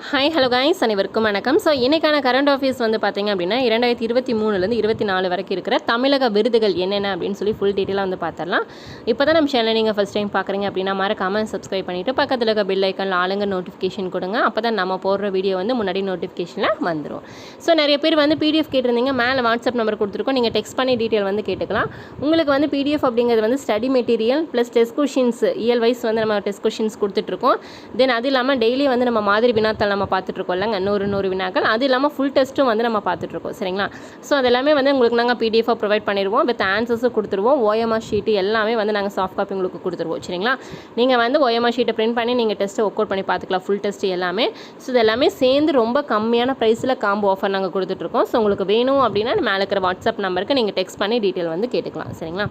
Hi hello guys, அனைவருக்கும் வணக்கம். So இன்றைக்கான கரண்ட் ஆஃபீஸ் வந்து பார்த்திங்க அப்படின்னா 2023லேருந்து 24 வரைக்கும் இருக்கிற தமிழக விருதுகள் என்னென்ன அப்படின்னு சொல்லி ஃபுல் டீட்டெயிலாக வந்து பார்த்துடலாம். இப்போ தான் நம்ம சேனல் நீங்கள் ஃபஸ்ட் டைம் பார்க்குறீங்க அப்படின்னா மறக்காமல் சப்ஸ்கிரைப் பண்ணிவிட்டு பக்கத்தில் இருக்க பெல் ஐக்கானில் ஆளுங்க நோட்டிஃபிகேஷன் கொடுங்க. அப்போ தான் நம்ம போடுற வீடியோ வந்து முன்னாடி நோட்டிஃபிகேஷனில் வந்துடும். ஸோ நிறைய பேர் வந்து பிடிஎஃப் கேட்டிருந்தீங்க, மேலே வாட்ஸ்அப் நம்பர் கொடுத்துருக்கோம், நீங்கள் டெக்ஸ்ட் பண்ணி டீட்டெயில் வந்து கேட்டுக்கலாம். உங்களுக்கு வந்து பிடிஎஃப் அப்படிங்கிறது வந்து study material plus test questions இயல் வைஸ் வந்து நம்ம டெஸ்ட் கொஷின்ஸ் கொடுத்துட்ருக்கோம். தென் அது இல்லாமல் டெய்லி வந்து நம்ம மாதிரி வினாத்தாள் நம்ம பார்த்துட்ருக்கோம் இல்லைங்க, நூறு வினாக்கள். அது இல்லாமல் ஃபுல் டெஸ்ட்டும் வந்து நம்ம பார்த்துட்ருக்கோம். சரிங்களா? ஸோ அது எல்லாமே வந்து உங்களுக்கு நாங்கள் பிடிஎஃபாக ப்ரொவைட் பண்ணிடுவோம். வித் ஆன்சர்ஸும் கொடுத்துருவோம். ஓஎம்ஆர் ஷீட்டு எல்லாமே வந்து நாங்கள் சாஃப்ட் காப்பி உங்களுக்கு கொடுத்துருவோம். சரிங்களா? நீங்கள் வந்து ஓஎம்ஆர் ஷீட்டை பிரிண்ட் பண்ணி நீங்கள் டெஸ்ட்டை ஒர்க் அவுட் பண்ணி பார்த்துக்கலாம். ஃபுல் டெஸ்ட் எல்லாமே. ஸோ இது எல்லாமே சேர்ந்து ரொம்ப கம்மியான ப்ரைஸில் காம்போ ஆஃபர் நாங்கள் கொடுத்துட்ருக்கோம். ஸோ உங்களுக்கு வேணும் அப்படின்னா மேலே இருக்கிற வாட்ஸ்அப் நம்பருக்கு நீங்கள் டெக்ஸ்ட் பண்ணி டீட்டெயில் வந்து கேட்டுக்கலாம். சரிங்களா?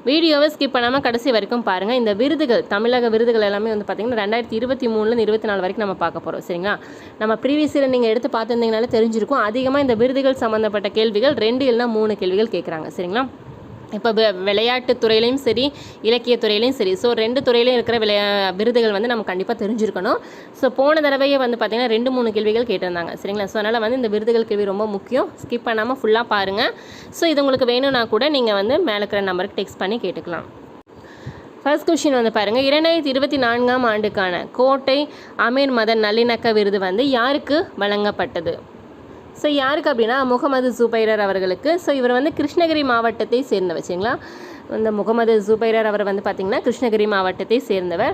வீடியோவை ஸ்கிப் பண்ணாமல் கடைசி வரைக்கும் பாருங்கள். இந்த விருதுகள், தமிழக விருதுகள் எல்லாமே வந்து பார்த்திங்கன்னா 2023லேருந்து 24 வரைக்கும் நம்ம பார்க்க போகிறோம். சரிங்களா? நம்ம ப்ரீவியஸ் இயர் நீங்கள் எடுத்து பார்த்துருந்தீங்கனாலே தெரிஞ்சிருக்கும். அதிகமாக இந்த விருதுகள் சம்மந்தப்பட்ட கேள்விகள் 2 இல்லைனா 3 கேள்விகள் கேட்குறாங்க. சரிங்களா? இப்போ விளையாட்டுத் துறையிலையும் சரி, இலக்கிய துறையிலையும் சரி, ஸோ 2 துறையிலையும் இருக்கிற விருதுகள் வந்து நம்ம கண்டிப்பாக தெரிஞ்சிருக்கணும். ஸோ போன தடவையே வந்து பார்த்திங்கன்னா 2-3 கேள்விகள் கேட்டிருந்தாங்க. சரிங்களா? ஸோ அதனால் வந்து இந்த விருதுகள் கேள்வி ரொம்ப முக்கியம். ஸ்கிப் பண்ணாமல் ஃபுல்லாக பாருங்கள். ஸோ இது உங்களுக்கு வேணும்னா கூட நீங்கள் வந்து மேலே இருக்கிற நம்பருக்கு டெக்ஸ்ட் பண்ணி கேட்டுக்கலாம். ஃபர்ஸ்ட் கொஷின் வந்து பாருங்கள். 2024ஆம் ஆண்டுக்கான கோட்டை அமீர் மதன் நல்லிணக்க விருது வந்து யாருக்கு வழங்கப்பட்டது? ஸோ யாருக்கு அப்படின்னா முகமது ஜுபைரர் அவர்களுக்கு. ஸோ இவர் வந்து கிருஷ்ணகிரி மாவட்டத்தை சேர்ந்தவர். சரிங்களா? இந்த முகமது ஜுபைரர் அவர் வந்து பார்த்திங்கன்னா கிருஷ்ணகிரி மாவட்டத்தை சேர்ந்தவர்.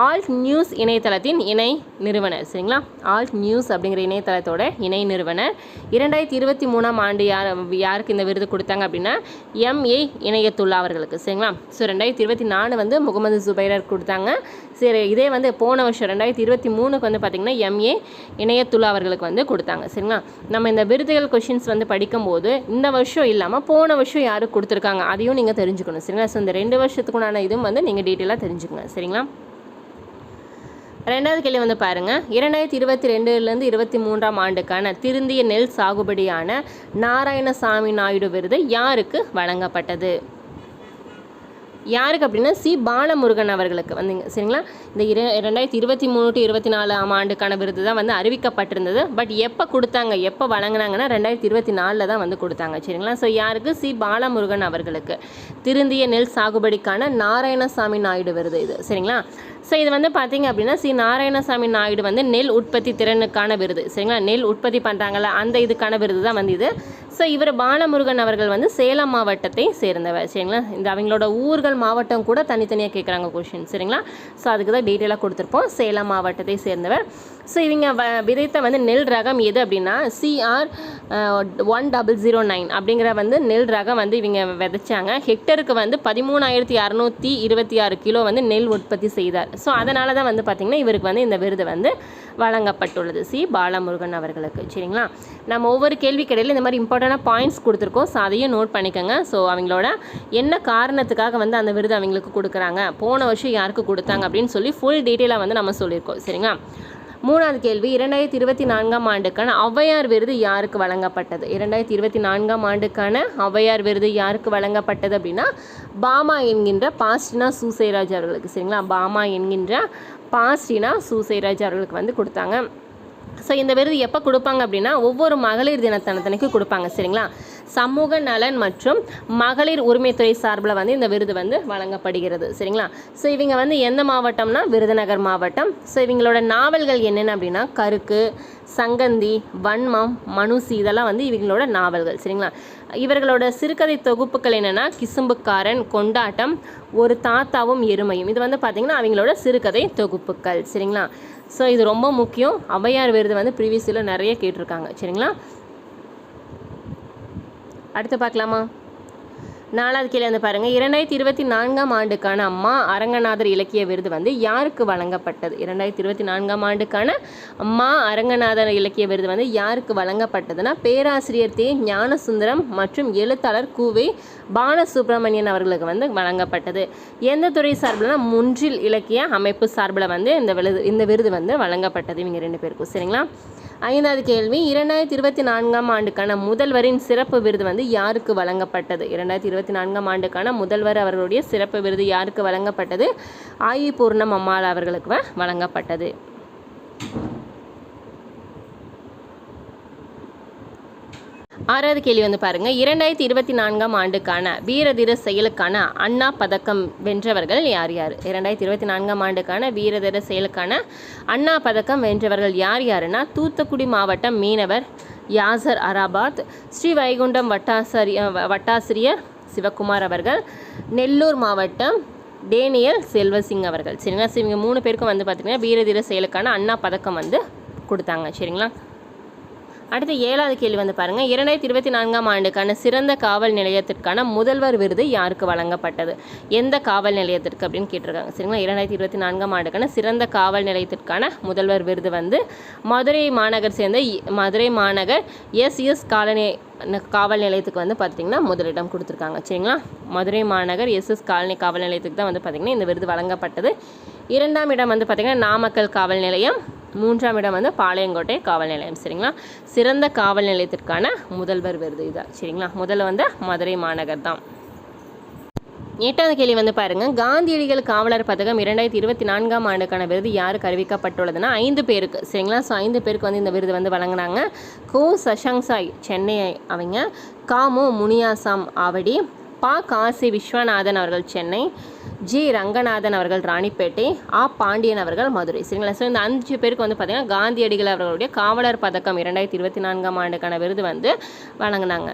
ஆல்ட் நியூஸ் இணையதளத்தின் இணை நிறுவனர். சரிங்களா? ஆல்ட் நியூஸ் அப்படிங்கிற இணையதளத்தோட இணை நிறுவனர். 2023ஆம் ஆண்டு யாருக்கு இந்த விருது கொடுத்தாங்க அப்படின்னா MA இணையத்துல்லா அவர்களுக்கு. சரிங்களா? ஸோ 2024 வந்து முகமது ஜுபைரர் கொடுத்தாங்க. சரி, இதே வந்து போன வருஷம் 2023க்கு வந்து பார்த்திங்கன்னா MA இணையத்துல்லா அவர்களுக்கு வந்து கொடுத்தாங்க. சரிங்களா? நம்ம இந்த விருதுகள் கொஷின்ஸ் வந்து படிக்கும்போது இந்த வருஷம் இல்லாமல் போன வருஷம் யாருக்கு கொடுத்துருக்காங்க அதையும் நீங்கள் தெரிஞ்சுக்கணும். சரிங்களா? ஸோ இந்த 2 வருஷத்துக்குண்டான இதுவும் வந்து நீங்கள் டீட்டெயிலாக தெரிஞ்சுக்கணும். சரிங்களா? ரெண்டாவது கேள்வி வந்து பாருங்கள். 2022லேருந்து 23ஆம் ஆண்டுக்கான திருந்திய நெல் சாகுபடியான நாராயணசாமி நாயுடு விருது யாருக்கு வழங்கப்பட்டது? யாருக்கு அப்படின்னா சி பாலமுருகன் அவர்களுக்கு வந்துங்க. சரிங்களா? இந்த 2023-24ஆம் ஆண்டுக்கான விருது தான் வந்து அறிவிக்கப்பட்டிருந்தது. பட் எப்போ கொடுத்தாங்க, எப்போ வழங்கினாங்கன்னா 2024 தான் வந்து கொடுத்தாங்க. சரிங்களா? ஸோ யாருக்கு? சி பாலமுருகன் அவர்களுக்கு திருந்திய நெல் சாகுபடிக்கான நாராயணசாமி நாயுடு விருது இது. சரிங்களா? ஸோ இது வந்து பார்த்திங்க அப்படின்னா சி நாராயணசாமி நாயுடு வந்து நெல் உற்பத்தி திறனுக்கான விருது. சரிங்களா? நெல் உற்பத்தி பண்ணுறாங்களா அந்த இதுக்கான விருது தான் வந்து இது. ஸோ இவர் பாலமுருகன் அவர்கள் வந்து சேலம் மாவட்டத்தை சேர்ந்தவர். சரிங்களா? இந்த அவங்களோட ஊர்கள் மாவட்டம் கூட தனித்தனியாக கேட்குறாங்க கொஷின். சரிங்களா? ஸோ அதுக்கு தான் டீட்டெயிலாக கொடுத்துருப்போம். சேலம் மாவட்டத்தை சேர்ந்தவர். ஸோ இவங்க விதைத்த வந்து நெல் ரகம் எது அப்படின்னா CR 1009 அப்படிங்கிற வந்து நெல் ரகம் வந்து இவங்க விதைச்சாங்க. ஹெக்டருக்கு வந்து 13,626 கிலோ வந்து நெல் உற்பத்தி செய்தார். ஸோ அதனால தான் வந்து பார்த்திங்கன்னா இவருக்கு வந்து இந்த விருது வந்து வழங்கப்பட்டுள்ளது சி பாலமுருகன் அவர்களுக்கு. சரிங்களா? நம்ம ஒவ்வொரு கேள்வி கிடையில இந்த மாதிரி இம்பார்ட்டண்டான பாயிண்ட்ஸ் கொடுத்துருக்கோம். ஸோ அதையும் நோட் பண்ணிக்கோங்க. ஸோ அவங்களோட என்ன காரணத்துக்காக வந்து அந்த விருது அவங்களுக்கு கொடுக்குறாங்க, போன வருஷம் யாருக்கு கொடுத்தாங்க அப்படின்னு சொல்லி ஃபுல் டீட்டெயிலாக வந்து நம்ம சொல்லியிருக்கோம். சரிங்களா? மூணாவது கேள்வி. 2024ஆம் ஆண்டுக்கான ஔவையார் விருது யாருக்கு வழங்கப்பட்டது? 2024ஆம் ஆண்டுக்கான ஔவையார் விருது யாருக்கு வழங்கப்பட்டது அப்படின்னா பாமா என்கின்ற பாஸ்டினா சூசைராஜ் அவர்களுக்கு. சரிங்களா? பாமா என்கின்ற பாஸ்டினா சூசைராஜ் அவர்களுக்கு வந்து கொடுத்தாங்க. ஸோ இந்த விருது எப்போ கொடுப்பாங்க அப்படின்னா ஒவ்வொரு மகளிர் தினத்தனத்தனைக்கு கொடுப்பாங்க. சரிங்களா? சமூக நலன் மற்றும் மகளிர் உரிமைத்துறை சார்பில் வந்து இந்த விருது வந்து வழங்கப்படுகிறது. சரிங்களா? ஸோ இவங்க வந்து எந்த மாவட்டம்னா விருதுநகர் மாவட்டம். ஸோ இவங்களோட நாவல்கள் என்னென்ன அப்படின்னா கருக்கு, சங்கந்தி, வன்மம், மனுசி இதெல்லாம் வந்து இவங்களோட நாவல்கள். சரிங்களா? இவர்களோட சிறுகதை தொகுப்புகள் என்னென்னா கிசும்புக்காரன், கொண்டாட்டம், ஒரு தாத்தாவும் எருமையும். இது வந்து பார்த்திங்கன்னா அவங்களோட சிறுகதை தொகுப்புகள். சரிங்களா? ஸோ இது ரொம்ப முக்கியம். ஔவையார் விருது வந்து ப்ரீவியஸ் இயரில் நிறைய கேட்டிருக்காங்க. சரிங்களா? அடுத்து பார்க்கலாமா? நாலாவது கேள்வி வந்து பாருங்கள். 2024ஆம் ஆண்டுக்கான அம்மா அரங்கநாதர் இலக்கிய விருது வந்து யாருக்கு வழங்கப்பட்டது? 2024ஆம் ஆண்டுக்கான அம்மா அரங்கநாதர் இலக்கிய விருது வந்து யாருக்கு வழங்கப்பட்டதுன்னா பேராசிரியர் தே ஞானசுந்தரம் மற்றும் எழுத்தாளர் கூவே பாலசுப்ரமணியன் அவர்களுக்கு வந்து வழங்கப்பட்டது. எந்த துறை சார்பில்னா முன்றில் இலக்கிய அமைப்பு சார்பில் வந்து இந்த விருது வந்து வழங்கப்பட்டது இவங்க 2 பேருக்கும். சரிங்களா? ஐந்தாவது கேள்வி. 2024ஆம் ஆண்டுக்கான முதல்வரின் சிறப்பு விருது வந்து யாருக்கு வழங்கப்பட்டது? 2024ஆம் ஆண்டுக்கான முதல்வர் அவர்களுடைய சிறப்பு விருது யாருக்கு வழங்கப்பட்டது? ஆயி பூர்ணம் அம்மாள் அவர்களுக்கு வழங்கப்பட்டது. 6வது கேள்வி வந்து பாருங்கள், 2024ஆம் ஆண்டுக்கான வீரதீர செயலுக்கான அண்ணா பதக்கம் வென்றவர்கள் யார் யார்? 2024ஆம் ஆண்டுக்கான வீரதீர செயலுக்கான அண்ணா பதக்கம் வென்றவர்கள் யார் யாருன்னா, தூத்துக்குடி மாவட்டம் மீனவர் யாசர் அராபாத், ஸ்ரீவைகுண்டம் வட்டாசிரியர் சிவகுமார் அவர்கள், நெல்லூர் மாவட்டம் டேனியல் செல்வசிங் அவர்கள். சரிங்களா? இவங்க 3 பேருக்கும் வந்து பார்த்திங்கன்னா வீரதீர செயலுக்கான அண்ணா பதக்கம் வந்து கொடுத்தாங்க. சரிங்களா? அடுத்து 7வது கேள்வி வந்து பாருங்கள், 2024ஆம் ஆண்டுக்கான சிறந்த காவல் நிலையத்திற்கான முதல்வர் விருது யாருக்கு வழங்கப்பட்டது? எந்த காவல் நிலையத்திற்கு அப்படின்னு கேட்டிருக்காங்க. சரிங்களா? 2024ஆம் ஆண்டுக்கான சிறந்த காவல் நிலையத்திற்கான முதல்வர் விருது வந்து மதுரை மாநகர் சேர்ந்த மதுரை மாநகர் எஸ்எஸ் காலனி காவல் நிலையத்துக்கு வந்து பார்த்திங்கன்னா முதலிடம் கொடுத்துருக்காங்க. சரிங்களா? மதுரை மாநகர் எஸ்எஸ் காலனி காவல் நிலையத்துக்கு தான் வந்து பார்த்திங்கன்னா இந்த விருது வழங்கப்பட்டது. 2ஆம் இடம் வந்து பார்த்திங்கன்னா நாமக்கல் காவல் நிலையம், 3ஆம் இடம் வந்து பாளையங்கோட்டை காவல் நிலையம். சரிங்களா? சிறந்த காவல் நிலையத்திற்கான முதல்வர் விருது இதான். சரிங்களா? முதல்ல வந்து மதுரை மாநகர் தான். 8வது கேள்வி வந்து பாருங்கள், காந்தியடிகள் காவலர் பதக்கம் 2024ஆம் ஆண்டுக்கான விருது யாருக்கு அறிவிக்கப்பட்டுள்ளதுன்னா 5 பேருக்கு. சரிங்களா? 5 பேருக்கு வந்து இந்த விருது வந்து வழங்கினாங்க. கோ சஷங்சாய் சென்னை அவங்க, காமு முனியாசாம் ஆவடி, பா காசி விஸ்வநாதன் அவர்கள் சென்னை, ஜி ரங்கநாதன் அவர்கள் ராணிப்பேட்டை, ஆ பாண்டியன் அவர்கள் மதுரை. சரிங்களா? இந்த 5 பேருக்கு வந்து பார்த்திங்கன்னா காந்தியடிகள் அவர்களுடைய காவலர் பதக்கம் 2024ஆம் ஆண்டுக்கான விருது வந்து வழங்கினாங்க.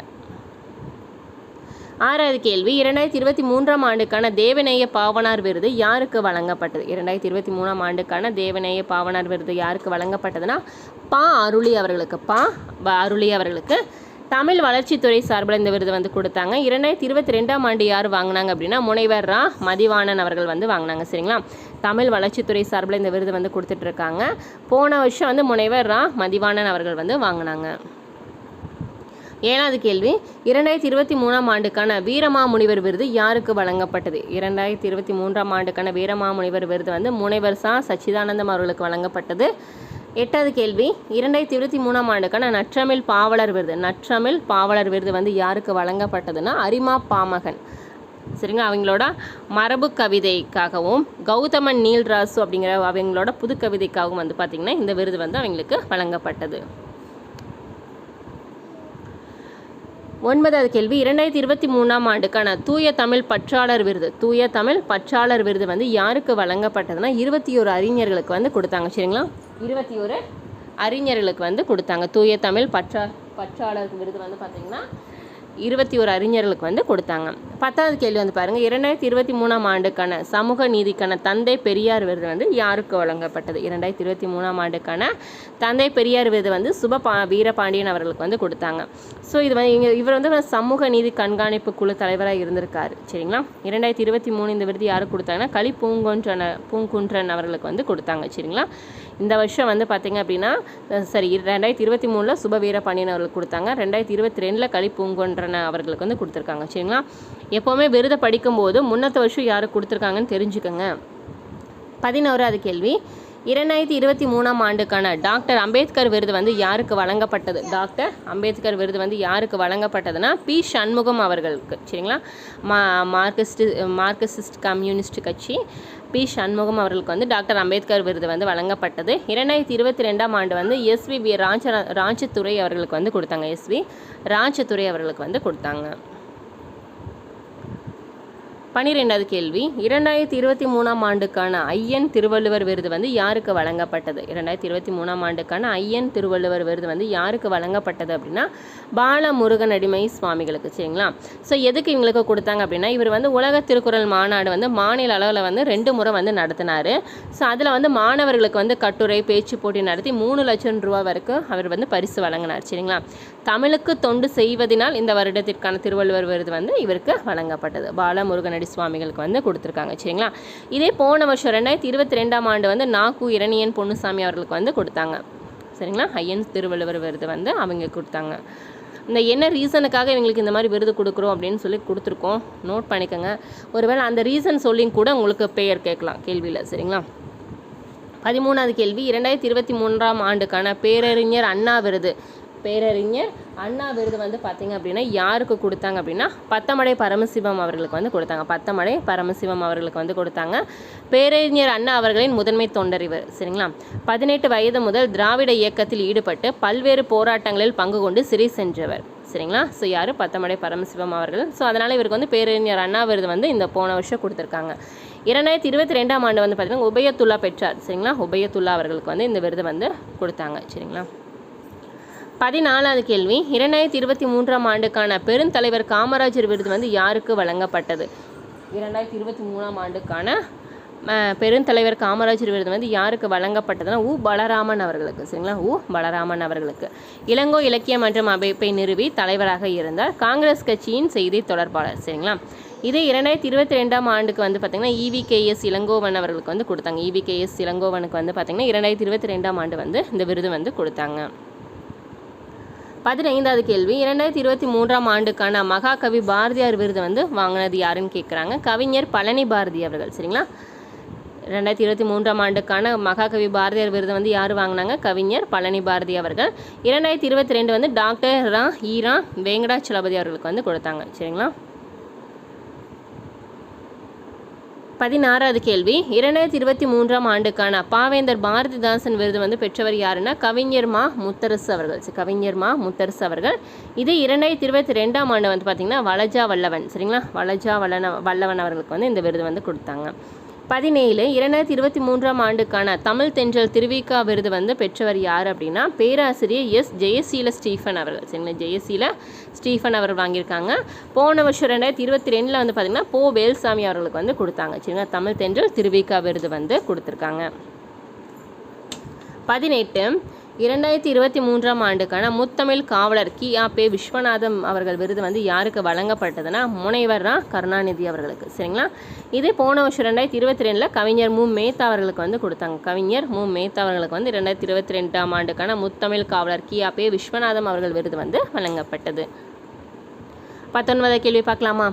6வது கேள்வி, 2023ஆம் ஆண்டுக்கான தேவநேய பாவனார் விருது யாருக்கு வழங்கப்பட்டது? 2023ஆம் ஆண்டுக்கான தேவநேய பாவனார் விருது யாருக்கு வழங்கப்பட்டதுன்னா பா அருளி அவர்களுக்கு தமிழ் வளர்ச்சித்துறை சார்பில் இந்த விருது வந்து கொடுத்தாங்க. 2022ஆம் ஆண்டு யார் வாங்கினாங்க அப்படின்னா முனைவர் ரா மதிவாணன் அவர்கள் வந்து வாங்கினாங்க. சரிங்களா? தமிழ் வளர்ச்சித்துறை சார்பில் இந்த விருது வந்து கொடுத்துட்ருக்காங்க. போன வருஷம் வந்து முனைவர் ரா மதிவாணன் அவர்கள் வந்து வாங்கினாங்க. 7வது கேள்வி, 2023ஆம் ஆண்டுக்கான வீரமாமுனிவர் விருது யாருக்கு வழங்கப்பட்டது? 2023ஆம் ஆண்டுக்கான வீரமாமுனிவர் விருது வந்து முனைவர் சா சச்சிதானந்தம் அவர்களுக்கு வழங்கப்பட்டது. 8வது கேள்வி, 2023ஆம் ஆண்டுக்கான நற்றமிழ் பாவலர் விருது வந்து யாருக்கு வழங்கப்பட்டதுன்னா அரிமா பாமகன். சரிங்க? அவங்களோட மரபு கவிதைக்காகவும் கௌதமன் நீல்ராசு அப்படிங்கிற அவங்களோட புது கவிதைக்காகவும் வந்து பார்த்திங்கன்னா இந்த விருது வந்து அவங்களுக்கு வழங்கப்பட்டது. 9வது கேள்வி, 2023ஆம் ஆண்டுக்கான தூய தமிழ் பற்றாளர் விருது வந்து யாருக்கு வழங்கப்பட்டதுன்னா 21 அறிஞர்களுக்கு வந்து கொடுத்தாங்க. சரிங்களா? 21 அறிஞர்களுக்கு வந்து கொடுத்தாங்க. தூய தமிழ் பற்றாளர் விருது வந்து பார்த்திங்கன்னா 21 அறிஞர்களுக்கு வந்து கொடுத்தாங்க. 10வது கேள்வி வந்து பாருங்கள், 2023ஆம் ஆண்டுக்கான சமூக நீதிக்கான தந்தை பெரியார் விருது வந்து யாருக்கு வழங்கப்பட்டது? 2023ஆம் ஆண்டுக்கான தந்தை பெரியார் விருது வந்து வீரபாண்டியன் அவர்களுக்கு வந்து கொடுத்தாங்க. ஸோ இது வந்து இவர் வந்து சமூக நீதி கண்காணிப்பு குழு தலைவராக இருந்திருக்காரு. சரிங்களா? 2023 இந்த விருது யாருக்கு கொடுத்தாங்கன்னா களி பூங்குன்றன் அவர்களுக்கு வந்து கொடுத்தாங்க. சரிங்களா? இந்த வருஷம் வந்து பார்த்திங்க அப்படின்னா 2023 வீரபாண்டியன் அவர்களுக்கு கொடுத்தாங்க. 2022 களி பூங்குன்றன் அவர்களுக்கு வந்து கொடுத்துருக்காங்க. சரிங்களா? எப்போவுமே விருதை படிக்கும்போது முன்னத்த வருஷம் யாருக்கு கொடுத்துருக்காங்கன்னு தெரிஞ்சுக்கோங்க. 11வது கேள்வி, 2023ஆம் ஆண்டுக்கான டாக்டர் அம்பேத்கர் விருது வந்து யாருக்கு வழங்கப்பட்டது? டாக்டர் அம்பேத்கர் விருது வந்து யாருக்கு வழங்கப்பட்டதுன்னா பி சண்முகம் அவர்களுக்கு. சரிங்களா? மார்க்சிஸ்ட் கம்யூனிஸ்ட் கட்சி பி சண்முகம் அவர்களுக்கு வந்து டாக்டர் அம்பேத்கர் விருது வந்து வழங்கப்பட்டது. 2022ஆம் ஆண்டு வந்து எஸ்வி ராஜதுரை அவர்களுக்கு வந்து கொடுத்தாங்க. 12வது கேள்வி, 2023ஆம் ஆண்டுக்கான ஐயன் திருவள்ளுவர் விருது வந்து யாருக்கு வழங்கப்பட்டது? 2023ஆம் ஆண்டுக்கான ஐயன் திருவள்ளுவர் விருது வந்து யாருக்கு வழங்கப்பட்டது அப்படின்னா பாலமுருகன் அடிமை சுவாமிகளுக்கு. சரிங்களா? ஸோ எதுக்கு இவங்களுக்கு கொடுத்தாங்க அப்படின்னா இவர் வந்து உலக திருக்குறள் மாநாடு வந்து மாநில அளவில் வந்து 2 முறை வந்து நடத்தினார். ஸோ அதில் வந்து மாணவர்களுக்கு வந்து கட்டுரை பேச்சு போட்டி நடத்தி 3 லட்சம் ரூபா வரைக்கும் அவர் வந்து பரிசு வழங்கினார். சரிங்களா? தமிழுக்கு தொண்டு செய்வதனால் இந்த வருடத்திற்கான திருவள்ளுவர் விருது வந்து இவருக்கு வழங்கப்பட்டது. பாலமுருகன் சுவாமிகளுக்கு வந்து கொடுத்துருக்காங்க. சரிங்களா? இதே போன வருஷம் 2022ஆம் ஆண்டு வந்து நாக்கு இரணியன் பொன்னுசாமி அவர்களுக்கு வந்து கொடுத்தாங்க. சரிங்களா? ஐயன் திருவள்ளுவர் விருது வந்து அவங்க கொடுத்தாங்க. இந்த என்ன ரீசனுக்காக இவங்களுக்கு இந்த மாதிரி விருது கொடுக்குறோம் அப்படின்னு சொல்லி கொடுத்துருக்கோம், நோட் பண்ணிக்கோங்க. ஒருவேளை அந்த ரீசன் சொல்லி கூட உங்களுக்கு பெயர் கேட்கலாம் கேள்வியில். சரிங்களா? 13வது கேள்வி, 2023ஆம் ஆண்டுக்கான பேரறிஞர் அண்ணா விருது வந்து பார்த்திங்க அப்படின்னா யாருக்கு கொடுத்தாங்க அப்படின்னா பத்தமடை பரமசிவம் அவர்களுக்கு வந்து கொடுத்தாங்க. பேரறிஞர் அண்ணா அவர்களின் முதன்மை தொண்டர் இவர். சரிங்களா? 18 வயது முதல் திராவிட இயக்கத்தில் ஈடுபட்டு பல்வேறு போராட்டங்களில் பங்கு கொண்டு சிறை சென்றவர். சரிங்களா. ஸோ யார்? பத்தமடை பரமசிவம் அவர்கள். ஸோ அதனால் இவருக்கு வந்து பேரறிஞர் அண்ணா விருது வந்து இந்த போன வருஷம் கொடுத்துருக்காங்க. 2022ஆம் ஆண்டு வந்து பார்த்திங்கன்னா உபயத்துல்லா பெற்றார், சரிங்களா. உபயத்துல்லா அவர்களுக்கு வந்து இந்த விருது வந்து கொடுத்தாங்க, சரிங்களா. 14வது கேள்வி, 2023ஆம் ஆண்டுக்கான பெருந்தலைவர் காமராஜர் விருது வந்து யாருக்கு வழங்கப்பட்டது? 2023ஆம் ஆண்டுக்கான பெருந்தலைவர் காமராஜர் விருது வந்து யாருக்கு வழங்கப்பட்டதுன்னா பலராமன் அவர்களுக்கு, சரிங்களா. பலராமன் அவர்களுக்கு. இளங்கோ இலக்கிய மன்றம் அமைப்பை நிறுவி தலைவராக இருந்தார். காங்கிரஸ் கட்சியின் செய்தி தொடர்பாளர், சரிங்களா. இதே 2022ஆம் ஆண்டுக்கு வந்து பார்த்திங்கன்னா EVKS இளங்கோவன் அவர்களுக்கு வந்து கொடுத்தாங்க. EVKS இளங்கோவனுக்கு வந்து பார்த்திங்கன்னா 2022ஆம் ஆண்டு வந்து இந்த விருது வந்து கொடுத்தாங்க. 15வது கேள்வி, 2023ஆம் ஆண்டுக்கான மகாகவி பாரதியார் விருது வந்து வாங்கினது யாருன்னு கேட்குறாங்க. கவிஞர் பழனி பாரதி அவர்கள், சரிங்களா. 2023ஆம் ஆண்டுக்கான மகாகவி பாரதியார் விருது வந்து யார் வாங்கினாங்க? கவிஞர் பழனி பாரதி அவர்கள். 2022 வந்து டாக்டர் ஈரா வெங்கடாச்சலபதி அவர்களுக்கு வந்து கொடுத்தாங்க, சரிங்களா. 16வது கேள்வி, 2023ஆம் ஆண்டுக்கான பாவேந்தர் பாரதிதாசன் விருது வந்து பெற்றவர் யாருன்னா கவிஞர் மா. முத்தரசு அவர்கள். கவிஞர் மா. முத்தரசு அவர்கள். இது 2022ஆம் ஆண்டு வந்து பார்த்திங்கன்னா வளஜா வல்லவன், சரிங்களா. வளஜா வல்லவன் அவர்களுக்கு வந்து இந்த விருது வந்து கொடுத்தாங்க. 17 2023ஆம் ஆண்டுக்கான தமிழ் தென்றல் திருவிக்கா விருது வந்து பெற்றவர் யார் அப்படின்னா பேராசிரியர் எஸ் ஜெயசீல ஸ்டீஃபன் அவர்கள், சரிங்களா. ஜெயசீல ஸ்டீஃபன் அவர்கள் வாங்கியிருக்காங்க. போன வருஷம் 2022 வந்து பார்த்திங்கன்னா போ வேல்சாமி அவர்களுக்கு வந்து கொடுத்தாங்க, சரிங்களா. தமிழ் தென்றல் திருவிக்கா விருது வந்து கொடுத்துருக்காங்க. 18 2023ஆம் ஆண்டுக்கான முத்தமிழ் காவலர் கி.ஆ.பெ. விஸ்வநாதம் அவர்கள் விருது வந்து யாருக்கு வழங்கப்பட்டதுன்னா முனைவர் கருணாநிதி அவர்களுக்கு, சரிங்களா. இது போன வருஷம் 2022 கவிஞர் மு. மேத்தா அவர்களுக்கு வந்து கொடுத்தாங்க. கவிஞர் மு. மேத்தா அவர்களுக்கு வந்து 2022ஆம் ஆண்டுக்கான முத்தமிழ் காவலர் கி.ஆ.பெ. விஸ்வநாதம் அவர்கள் விருது வந்து வழங்கப்பட்டது. 19வது கேள்வி பார்க்கலாமா.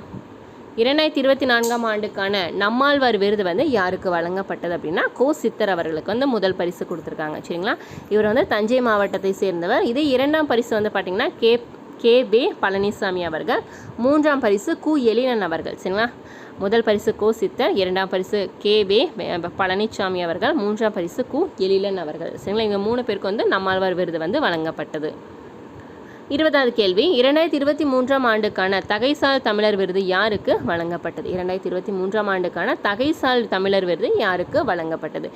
2024ஆம் ஆண்டுக்கான நம்மாழ்வார் விருது வந்து யாருக்கு வழங்கப்பட்டது அப்படின்னா கோ. சித்தர் அவர்களுக்கு வந்து முதல் பரிசு கொடுத்துருக்காங்க, சரிங்களா. இவர் வந்து தஞ்சை மாவட்டத்தை சேர்ந்தவர். இதே 2ஆம் பரிசு வந்து பார்த்திங்கன்னா கே.பே. பழனிசாமி அவர்கள். 3ஆம் பரிசு கு. எழிலன் அவர்கள், சரிங்களா. முதல் பரிசு கோ. சித்தர், 2ஆம் பரிசு கே.பே. பழனிசாமி அவர்கள், 3ஆம் பரிசு கு. எழிலன் அவர்கள், சரிங்களா. இவங்க 3 பேருக்கு வந்து நம்மாழ்வார் விருது வந்து வழங்கப்பட்டது. 20வது கேள்வி, 2023ஆம் ஆண்டுக்கான தகைசால் தமிழர் விருது யாருக்கு வழங்கப்பட்டது? 2023ஆம் ஆண்டுக்கான தகைசால் தமிழர் விருது யாருக்கு வழங்கப்பட்டது?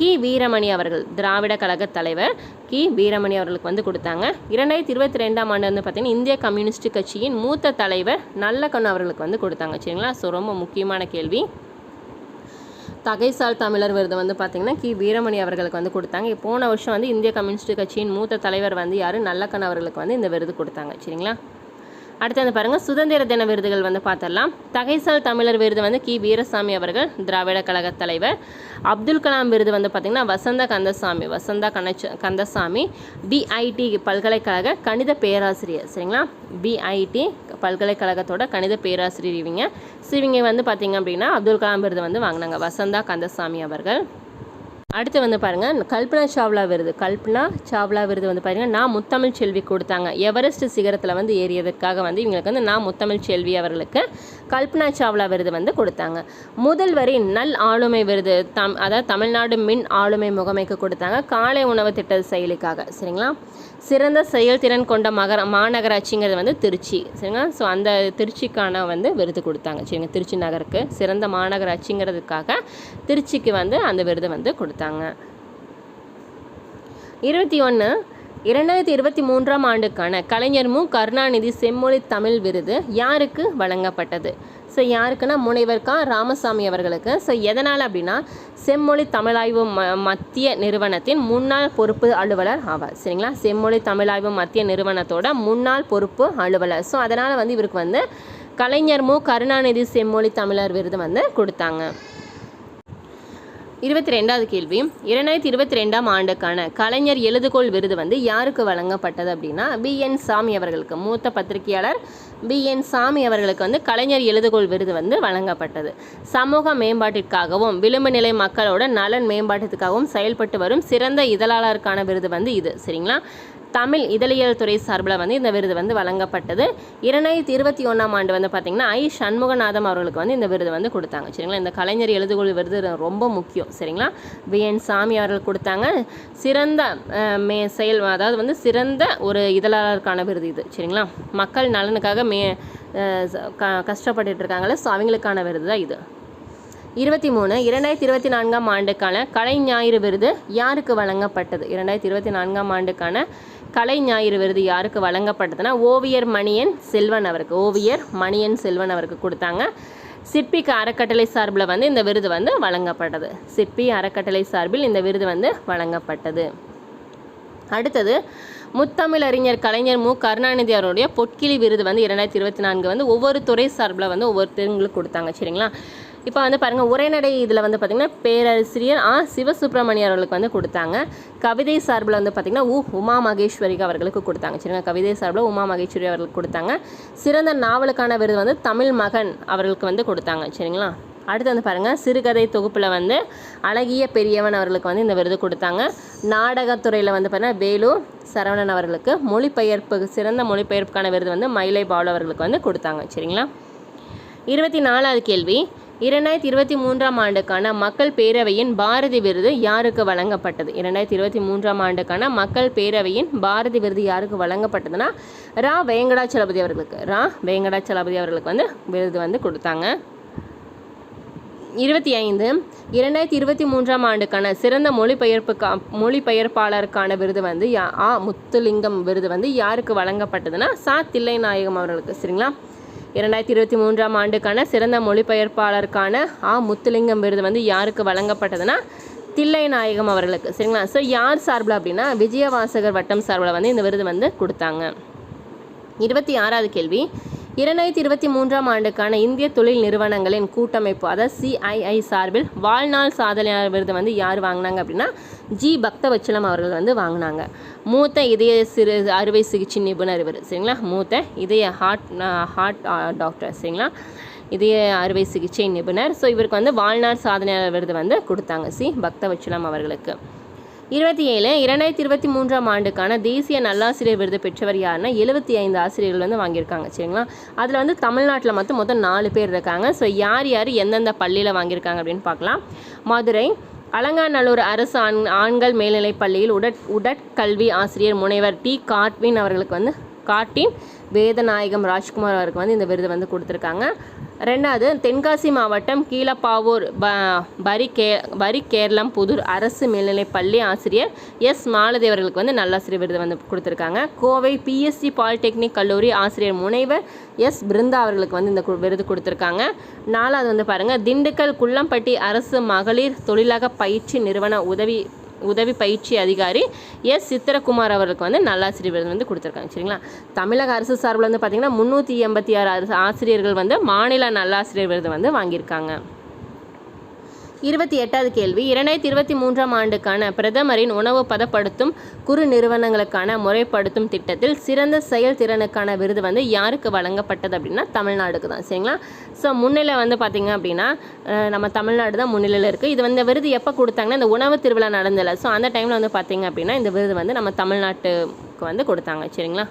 கி. வீரமணி அவர்கள், திராவிட கழக தலைவர் கி. வீரமணி அவர்களுக்கு வந்து கொடுத்தாங்க. 2022ஆம் ஆண்டு வந்து பார்த்திங்கன்னா இந்திய கம்யூனிஸ்ட் கட்சியின் மூத்த தலைவர் நல்லக்கண்ணு அவர்களுக்கு வந்து கொடுத்தாங்க, சரிங்களா. ஸோ ரொம்ப முக்கியமான கேள்வி. தகைசால் தமிழர் விருது வந்து பார்த்திங்கன்னா கி. வீரமணி அவர்களுக்கு வந்து கொடுத்தாங்க. போன வருஷம் வந்து இந்திய கம்யூனிஸ்ட் கட்சியின் மூத்த தலைவர் வந்து யார்? நல்லக்கண்ணு அவர்களுக்கு வந்து இந்த விருது கொடுத்தாங்க, சரிங்களா. அடுத்து வந்து பாருங்கள், சுதந்திர தின விருதுகள் வந்து பார்த்துடலாம். தகைசால் தமிழர் விருது வந்து கி. வீரசாமி அவர்கள், திராவிட கழக தலைவர். அப்துல் கலாம் விருது வந்து பார்த்திங்கன்னா வசந்தா கந்தசாமி BIT பல்கலைக்கழக கணித பேராசிரியர், சரிங்களா. BIT பல்கலைக்கழகத்தோட கணித பேராசிரியர் இவங்க வந்து பார்த்திங்க அப்படின்னா அப்துல் கலாம் விருது வந்து வாங்கினாங்க, வசந்தா கந்தசாமி அவர்கள். அடுத்து வந்து பாருங்கள், கல்பனா சாவ்லா விருது வந்து பாருங்கள் நான் முத்தமிழ் செல்வி கொடுத்தாங்க. எவரெஸ்ட் சிகரத்தில் வந்து ஏறியதற்காக வந்து இவங்களுக்கு வந்து நான் முத்தமிழ் செல்வி அவர்களுக்கு கல்பனா சாவ்லா விருது வந்து கொடுத்தாங்க. முதல்வரின் நல் ஆளுமை விருது அதாவது தமிழ்நாடு மின் ஆளுமை முகமைக்கு கொடுத்தாங்க, காலை உணவு திட்ட செயலிக்காக, சரிங்களா. சிறந்த செயல்திறன் கொண்ட மாநகராட்சிங்கிறது வந்து திருச்சி, சரிங்களா. ஸோ அந்த திருச்சிக்கான வந்து விருது கொடுத்தாங்க, சரிங்க. திருச்சி நகருக்கு சிறந்த மாநகராட்சிங்கிறதுக்காக திருச்சிக்கு வந்து அந்த விருது வந்து கொடுத்தாங்க. 21 2023ஆம் ஆண்டுக்கான கலைஞர் மு. கருணாநிதி செம்மொழி தமிழ் விருது யாருக்கு வழங்கப்பட்டது? ஸோ யாருக்குன்னா முனைவர் க. ராமசாமி அவர்களுக்கு. ஸோ எதனால் அப்படின்னா செம்மொழி தமிழாய்வு மத்திய நிறுவனத்தின் முன்னாள் பொறுப்பு அலுவலர் ஆவார், சரிங்களா. செம்மொழி தமிழாய்வு மத்திய நிறுவனத்தோட முன்னாள் பொறுப்பு அலுவலர். ஸோ அதனால் வந்து இவருக்கு வந்து கலைஞர் மு. கருணாநிதி செம்மொழி தமிழர் விருது வந்து கொடுத்தாங்க. 22வது கேள்வி, 2022ஆம் ஆண்டுக்கான கலைஞர் எழுதுகோள் விருது வந்து யாருக்கு வழங்கப்பட்டது அப்படின்னா BN சாமி அவர்களுக்கு. மூத்த பத்திரிகையாளர் BN சாமி அவர்களுக்கு வந்து கலைஞர் எழுதுகோள் விருது வந்து வழங்கப்பட்டது. சமூக மேம்பாட்டிற்காகவும் விளிம்பு நிலை மக்களோட நலன் மேம்பாட்டிற்காகவும் செயல்பட்டு வரும் சிறந்த இதழாளருக்கான விருது வந்து இது, சரிங்களா. தமிழ் இதழியல் துறை சார்பில் வந்து இந்த விருது வந்து வழங்கப்பட்டது. 2021ஆம் ஆண்டு வந்து பார்த்திங்கன்னா சண்முகநாதம் அவர்களுக்கு வந்து இந்த விருது வந்து கொடுத்தாங்க. சரிங்களா, இந்த கலைஞர் எழுதுகோள் விருது ரொம்ப முக்கியம். சரிங்களா, VN சாமி அவர்கள் கொடுத்தாங்க. சிறந்த அதாவது வந்து சிறந்த ஒரு இதழாளருக்கான விருது இது. சரிங்களா, மக்கள் நலனுக்காக கஷ்டப்பட்டுட்டு இருக்காங்களே, ஸோ அவங்களுக்கான விருது தான் இது. 2024ஆம் ஆண்டுக்கான கலை ஞாயிறு விருது யாருக்கு வழங்கப்பட்டது? 2024ஆம் ஆண்டுக்கான கலை ஞாயிறு விருது யாருக்கு வழங்கப்பட்டதுன்னா ஓவியர் மணியன் செல்வன் அவருக்கு கொடுத்தாங்க. சிற்பி அறக்கட்டளை சார்பில் வந்து இந்த விருது வந்து வழங்கப்பட்டது. சிற்பி அறக்கட்டளை சார்பில் இந்த விருது வந்து வழங்கப்பட்டது. அடுத்தது முத்தமிழறிஞர் கலைஞர் மு கருணாநிதி அவருடைய பொற்கிளி விருது வந்து 2024 வந்து ஒவ்வொரு துறை சார்பில் வந்து ஒவ்வொருத்தங்களுக்கு கொடுத்தாங்க. சரிங்களா, இப்போ வந்து பாருங்கள், உரைநடை இதில் வந்து பார்த்திங்கன்னா பேராசிரியர் சிவசுப்ரமணியர் அவர்களுக்கு வந்து கொடுத்தாங்க. கவிதை சார்பில் வந்து பார்த்திங்கன்னா உமா மகேஸ்வரி அவர்களுக்கு கொடுத்தாங்க. சரிங்களா, கவிதை சார்பில் உமா மகேஸ்வரி அவர்களுக்கு கொடுத்தாங்க. சிறந்த நாவலுக்கான விருது வந்து தமிழ் மகன் அவர்களுக்கு வந்து கொடுத்தாங்க. சரிங்களா, அடுத்து வந்து பாருங்கள், சிறுகதை தொகுப்பில் வந்து அழகிய பெரியவன் அவர்களுக்கு வந்து இந்த விருது கொடுத்தாங்க. நாடகத்துறையில் வந்து பார்த்தீங்கன்னா வேலு சரவணன் அவர்களுக்கு, சிறந்த மொழிபெயர்ப்புக்கான விருது வந்து மயிலை பாலு அவர்களுக்கு வந்து கொடுத்தாங்க. சரிங்களா, 24வது கேள்வி, 2023ஆம் ஆண்டுக்கான மக்கள் பேரவையின் பாரதி விருது யாருக்கு வழங்கப்பட்டது? 2023ஆம் ஆண்டுக்கான மக்கள் பேரவையின் பாரதி விருது யாருக்கு வழங்கப்பட்டதுன்னா ரா வெங்கடாச்சலபதி அவர்களுக்கு வந்து விருது வந்து கொடுத்தாங்க. 25 2023ஆம் ஆண்டுக்கான சிறந்த மொழிபெயர்ப்பாளருக்கான விருது வந்து முத்துலிங்கம் விருது வந்து யாருக்கு வழங்கப்பட்டதுன்னா தில்லைநாயகம் அவர்களுக்கு. சரிங்களா, 2023ஆம் ஆண்டுக்கான சிறந்த மொழிபெயர்ப்பாளருக்கான முத்துலிங்கம் விருது வந்து யாருக்கு வழங்கப்பட்டதுன்னா தில்லைநாயகம் அவர்களுக்கு. சரிங்களா, ஸோ யார் சார்பில் அப்படின்னா விஜயவாசகர் வட்டம் சார்பில் வந்து இந்த விருது வந்து கொடுத்தாங்க. 26வது கேள்வி, 2023ஆம் ஆண்டுக்கான இந்திய தொழில் நிறுவனங்களின் கூட்டமைப்பு அதாவது CII சார்பில் வாழ்நாள் சாதனையாளர் விருது வந்து யார் வாங்கினாங்க அப்படின்னா பக்தவச்சலம் அவர்கள் வந்து வாங்கினாங்க. மூத்த இதய அறுவை சிகிச்சை நிபுணர் இவர். சரிங்களா, மூத்த இதய ஹார்ட் டாக்டர். சரிங்களா, இதய அறுவை சிகிச்சை நிபுணர். ஸோ இவருக்கு வந்து வாழ்நாள் சாதனையாளர் விருது வந்து கொடுத்தாங்க பக்தவச்சலம் அவர்களுக்கு. 27 2023ஆம் ஆண்டுக்கான தேசிய நல்லாசிரியர் விருது பெற்றவர் யாருன்னா 75 ஆசிரியர்கள் வந்து வாங்கியிருக்காங்க. சரிங்களா, அதில் வந்து தமிழ்நாட்டில் மொத்தம் 4 பேர் இருக்காங்க. ஸோ யார் எந்தெந்த பள்ளியில் வாங்கியிருக்காங்க அப்படின்னு பார்க்கலாம். மதுரை அலங்காநல்லூர் அரசு ஆண்கள் மேல்நிலைப் பள்ளியில் உடற்கல்வி ஆசிரியர் முனைவர் கார்ட்வின் அவர்களுக்கு வந்து வேதநாயகம் ராஜ்குமார் அவருக்கு வந்து இந்த விருது வந்து கொடுத்துருக்காங்க. 2வது தென்காசி மாவட்டம் கீழப்பாவூர் கேரளம் புதூர் அரசு மேல்நிலைப் பள்ளி ஆசிரியர் மாலதி அவர்களுக்கு வந்து நல்லாசிரியர் விருது வந்து கொடுத்துருக்காங்க. கோவை PSG பாலிடெக்னிக் கல்லூரி ஆசிரியர் முனைவர் பிருந்தா அவர்களுக்கு வந்து இந்த விருது கொடுத்துருக்காங்க. 4வது வந்து பாருங்கள், திண்டுக்கல் குள்ளம்பட்டி அரசு மகளிர் தொழிலக பயிற்சி நிறுவன உதவி பயிற்சி அதிகாரி சித்திரகுமார் அவர்களுக்கு வந்து நல்லாசிரியர் விருது வந்து கொடுத்துருக்காங்க. சரிங்களா, தமிழக அரசு சார்பில் வந்து பார்த்திங்கன்னா 386 ஆசிரியர்கள் வந்து மாநில நல்லாசிரியர் விருது வந்து வாங்கியிருக்காங்க. 28வது கேள்வி, 2023ஆம் ஆண்டுக்கான பிரதமரின் உணவு பதப்படுத்தும் குறு நிறுவனங்களுக்கான முறைப்படுத்தும் திட்டத்தில் சிறந்த செயல்திறனுக்கான விருது வந்து யாருக்கு வழங்கப்பட்டது அப்படின்னா தமிழ்நாடுக்கு தான். சரிங்களா, ஸோ முன்னிலை வந்து பார்த்திங்க அப்படின்னா நம்ம தமிழ்நாடு தான் முன்னிலையில் இருக்குது. இது வந்து விருது எப்போ கொடுத்தாங்கன்னா இந்த உணவு திருவிழா நடந்தல, ஸோ அந்த டைமில் வந்து பார்த்திங்க அப்படின்னா இந்த விருது வந்து நம்ம தமிழ்நாட்டுக்கு வந்து கொடுத்தாங்க. சரிங்களா,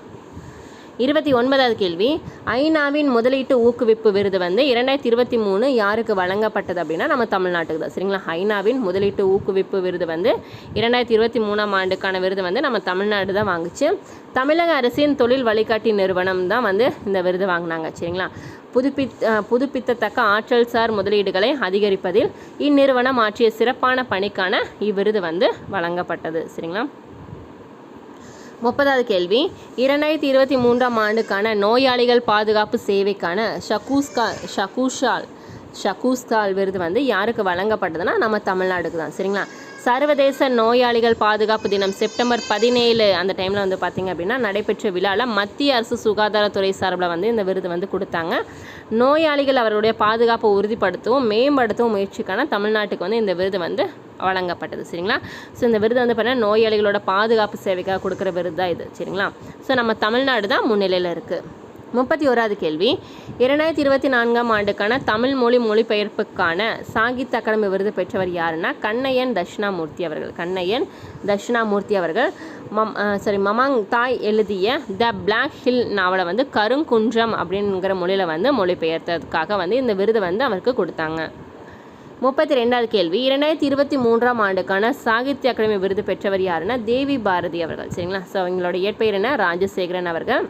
29வது கேள்வி, ஐநாவின் முதலீட்டு ஊக்குவிப்பு விருது வந்து 2023 யாருக்கு வழங்கப்பட்டது அப்படின்னா நம்ம தமிழ்நாட்டுக்கு தான். சரிங்களா, ஐநாவின் முதலீட்டு ஊக்குவிப்பு விருது வந்து 2023ஆம் ஆண்டுக்கான விருது வந்து நம்ம தமிழ்நாடு தான் வாங்குச்சு. தமிழக அரசின் தொழில் வழிகாட்டி நிறுவனம் தான் வந்து இந்த விருது வாங்கினாங்க. சரிங்களா, புதுப்பித்தத்தக்க ஆற்றல் சார் முதலீடுகளை அதிகரிப்பதில் இந்நிறுவனம் ஆற்றிய சிறப்பான பணிக்கான இவ்விருது வந்து வழங்கப்பட்டது. சரிங்களா, 30வது கேள்வி, 2023ஆம் ஆண்டுக்கான நோயாளிகள் பாதுகாப்பு சேவைக்கான ஷகூஸ்கால் விருது வந்து யாருக்கு வழங்கப்பட்டதுன்னா நம்ம தமிழ்நாடுக்கு தான். சரிங்களா, சர்வதேச நோயாளிகள் பாதுகாப்பு தினம் செப்டம்பர் 17 அந்த டைமில் வந்து பார்த்திங்க அப்படின்னா நடைபெற்ற விழாவில் மத்திய அரசு சுகாதாரத்துறை சார்பில் வந்து இந்த விருது வந்து கொடுத்தாங்க. நோயாளிகள் அவருடைய பாதுகாப்பை உறுதிப்படுத்தவும் மேம்படுத்தவும் முயற்சிக்கான தமிழ்நாட்டுக்கு வந்து இந்த விருது வந்து வழங்கப்பட்டது. சரிங்களா, ஸோ இந்த விருது வந்து பார்த்தீங்கன்னா நோயாளிகளோட பாதுகாப்பு சேவைக்காக கொடுக்குற விருது தான் இது. சரிங்களா, ஸோ நம்ம தமிழ்நாடு தான் முன்னிலையில் இருக்குது. 31வது கேள்வி 2024ஆம் ஆண்டுக்கான தமிழ் மொழி மொழிபெயர்ப்புக்கான சாகித்ய அகாடமி விருது பெற்றவர் யாருன்னா கண்ணையன் தட்சிணாமூர்த்தி அவர்கள் மமாங் தாய் எழுதிய த பிளாக் ஹில் நாவலை வந்து கருங்குன்றம் அப்படிங்கிற மொழியில் வந்து மொழிபெயர்த்ததுக்காக வந்து இந்த விருது வந்து அவருக்கு கொடுத்தாங்க. 32வது கேள்வி 2023ஆம் ஆண்டுக்கான சாகித்ய அகாடமி விருது பெற்றவர் யாருன்னா தேவி பாரதி அவர்கள். சரிங்களா? ஸோ அவங்களோட இயற்பெயர் என்ன? ராஜசேகரன் அவர்கள்.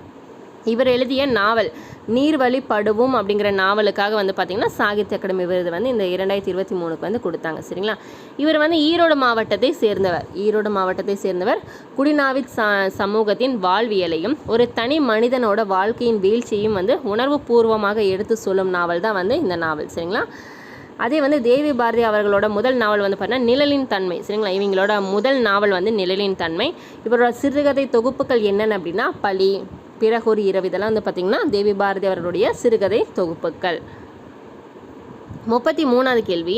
இவர் எழுதிய நாவல் நீர்வழி படுவும் அப்படிங்கிற நாவலுக்காக வந்து பார்த்திங்கன்னா சாகித்ய அகாடமி விருது வந்து இந்த 2023க்கு வந்து கொடுத்தாங்க. சரிங்களா? இவர் வந்து ஈரோடு மாவட்டத்தை சேர்ந்தவர். குடிநாவித் சமூகத்தின் வாழ்வியலையும் ஒரு தனி மனிதனோட வாழ்க்கையின் வீழ்ச்சியையும் வந்து உணர்வு பூர்வமாக எடுத்து சொல்லும் நாவல் தான் வந்து இந்த நாவல். சரிங்களா? அதே வந்து தேவி பாரதி அவர்களோட முதல் நாவல் வந்து பார்த்தீங்கன்னா நிழலின் தன்மை. சரிங்களா? இவங்களோட முதல் நாவல் வந்து நிழலின் தன்மை. இவரோட சிறுகதை தொகுப்புகள் என்னென்ன அப்படின்னா பலி, பிறகொரு இரவு, இதெல்லாம் வந்து பார்த்திங்கன்னா தேவி பாரதி அவர்களுடைய சிறுகதை தொகுப்புகள். 33வது கேள்வி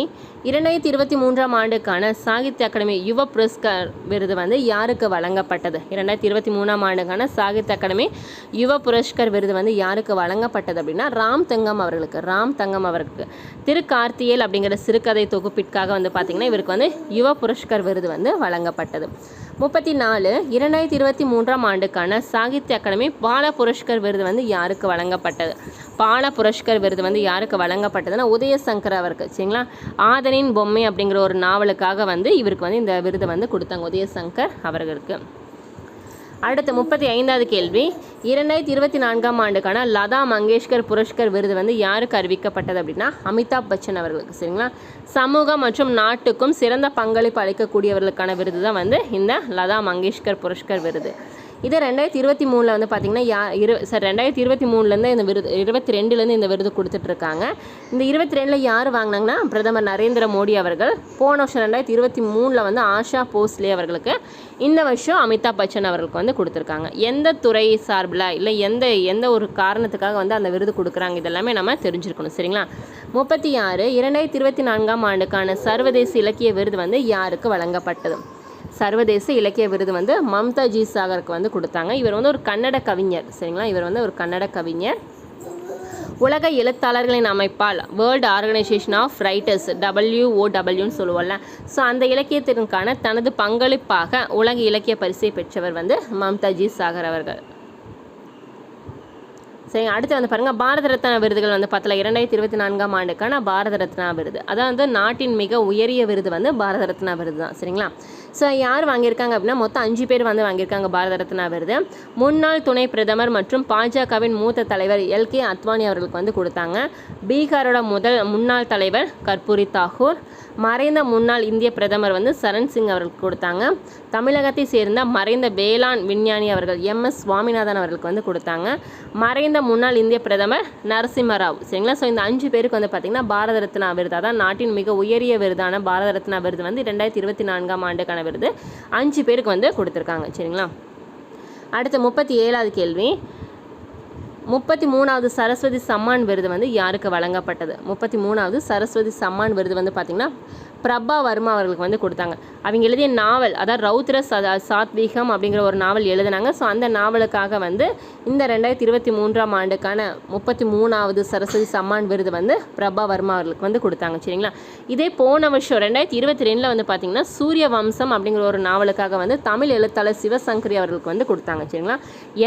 2023ஆம் ஆண்டுக்கான சாகித்ய அகாடமி யுவ புரஸ்கார் விருது வந்து யாருக்கு வழங்கப்பட்டது? 2023ஆம் ஆண்டுக்கான சாகித்ய அகாடமி யுவ புரஸ்கார் விருது வந்து யாருக்கு வழங்கப்பட்டது அப்படின்னா ராம் தங்கம் அவர்களுக்கு. திருக்கார்த்தியேல் அப்படிங்கிற சிறுகதை தொகுப்பிற்காக வந்து பார்த்திங்கன்னா இவருக்கு வந்து யுவ புரஸ்கார் விருது வந்து வழங்கப்பட்டது. 34 2023ஆம் ஆண்டுக்கான சாகித்ய அகாடமி பால புரஸ்கார் விருது வந்து யாருக்கு வழங்கப்பட்டது? பால புரஸ்கார் விருது வந்து யாருக்கு வழங்கப்பட்டதுன்னா உதயசங்கர் அவருக்கு. சரிங்களா? ஆதனின் பொம்மை அப்படிங்கிற ஒரு நாவலுக்காக வந்து இவருக்கு வந்து இந்த விருது வந்து கொடுத்தாங்க, உதயசங்கர் அவர்களுக்கு. அடுத்து 35வது கேள்வி 2024ஆம் ஆண்டுக்கான லதா மங்கேஷ்கர் புரஸ்கார் விருது வந்து யாருக்கு அறிவிக்கப்பட்டது அப்படின்னா அமிதாப் பச்சன் அவர்களுக்கு. சரிங்களா? சமூக மற்றும் நாட்டுக்கும் சிறந்த பங்களிப்பு அளிக்கக்கூடியவர்களுக்கான விருது தான் வந்து இந்த லதா மங்கேஷ்கர் புரஸ்கார் விருது. இது 2023 வந்து பார்த்திங்கன்னா 2023 இந்த விருது 22 இந்த விருது கொடுத்துட்ருக்காங்க. இந்த 22 யார் வாங்கினாங்கன்னா பிரதமர் நரேந்திர மோடி அவர்கள். போன வருஷம் 2023 வந்து ஆஷா போஸ்லே அவர்களுக்கு, இந்த வருஷம் அமிதாப் பச்சன் அவர்களுக்கு வந்து கொடுத்துருக்காங்க. எந்த துறை சார்பில் இல்லை எந்த ஒரு காரணத்துக்காக வந்து அந்த விருது கொடுக்குறாங்க இதெல்லாமே நம்ம தெரிஞ்சிருக்கணும். சரிங்களா? 36 2024ஆம் ஆண்டுக்கான சர்வதேச இலக்கிய விருது வந்து யாருக்கு வழங்கப்பட்டது? சர்வதேச இலக்கிய விருது வந்து மம்தா ஜி சாகருக்கு வந்து கொடுத்தாங்க. இவர் வந்து ஒரு கன்னட கவிஞர். சரிங்களா? இவர் வந்து ஒரு கன்னட கவிஞர். உலக எழுத்தாளர்களின் அமைப்பால் வேர்ல்டு ஆர்கனைசேஷன் ஆஃப் ரைட்டர்ஸ் WOWன்னு சொல்லுவோம்ல, ஸோ அந்த இலக்கியத்திற்கான தனது பங்களிப்பாக உலக இலக்கிய பரிசை பெற்றவர் வந்து மம்தா ஜி சாகர் அவர்கள். சரி, அடுத்து வந்து பாருங்கள் பாரத ரத்னா விருதுகள் வந்து பார்த்தல 2024ஆம் ஆண்டுக்கான பாரத ரத்னா விருது. அதான் வந்து நாட்டின் மிக உயரிய விருது வந்து பாரத ரத்னா விருது தான். சரிங்களா? ஸோ யார் வாங்கியிருக்காங்க அப்படின்னா மொத்தம் 5 பேர் வந்து வாங்கியிருக்காங்க பாரத ரத்னா விருது. முன்னாள் துணை பிரதமர் மற்றும் பாஜகவின் மூத்த தலைவர் LK அத்வானி அவர்களுக்கு வந்து கொடுத்தாங்க. பீகாரோட முன்னாள் தலைவர் கர்பூரி தாக்கூர், மறைந்த முன்னாள் இந்திய பிரதமர் வந்து சரண் சிங் அவர்களுக்கு கொடுத்தாங்க. தமிழகத்தை சேர்ந்த மறைந்த வேளாண் விஞ்ஞானி அவர்கள் MS சுவாமிநாதன் அவர்களுக்கு வந்து கொடுத்தாங்க. மறைந்த முன்னாள் இந்திய பிரதமர் நரசிம்மராவ். சரிங்களா? ஸோ இந்த 5 பேருக்கு வந்து பார்த்திங்கன்னா பாரத ரத்னா விருது, அதான் நாட்டின் மிக உயரிய விருதான பாரத ரத்னா விருது வந்து 2024ஆம் ஆண்டுக்கான விருது 5 பேருக்கு வந்து கொடுத்துருக்காங்க. சரிங்களா? அடுத்து 37வது கேள்வி 33வது சரஸ்வதி சம்மான் விருது வந்து யாருக்கு வழங்கப்பட்டது? 33வது சரஸ்வதி சம்மான் விருது வந்து பார்த்திங்கன்னா பிரபா வர்மா அவர்களுக்கு வந்து கொடுத்தாங்க. அவங்க எழுதிய நாவல், அதாவது ரௌத்ர சாத்வீகம் அப்படிங்கிற ஒரு நாவல் எழுதினாங்க. ஸோ அந்த நாவலுக்காக வந்து இந்த 2023ஆம் ஆண்டுக்கான 33வது சரஸ்வதி சம்மான் விருது வந்து பிரபா வர்மா அவர்களுக்கு வந்து கொடுத்தாங்க. சரிங்களா? இதே போன வருஷம் 2022 வந்து பார்த்திங்கன்னா சூரிய வம்சம் அப்படிங்கிற ஒரு நாவலுக்காக வந்து தமிழ் எழுத்தாளர் சிவசங்கரி அவர்களுக்கு வந்து கொடுத்தாங்க. சரிங்களா?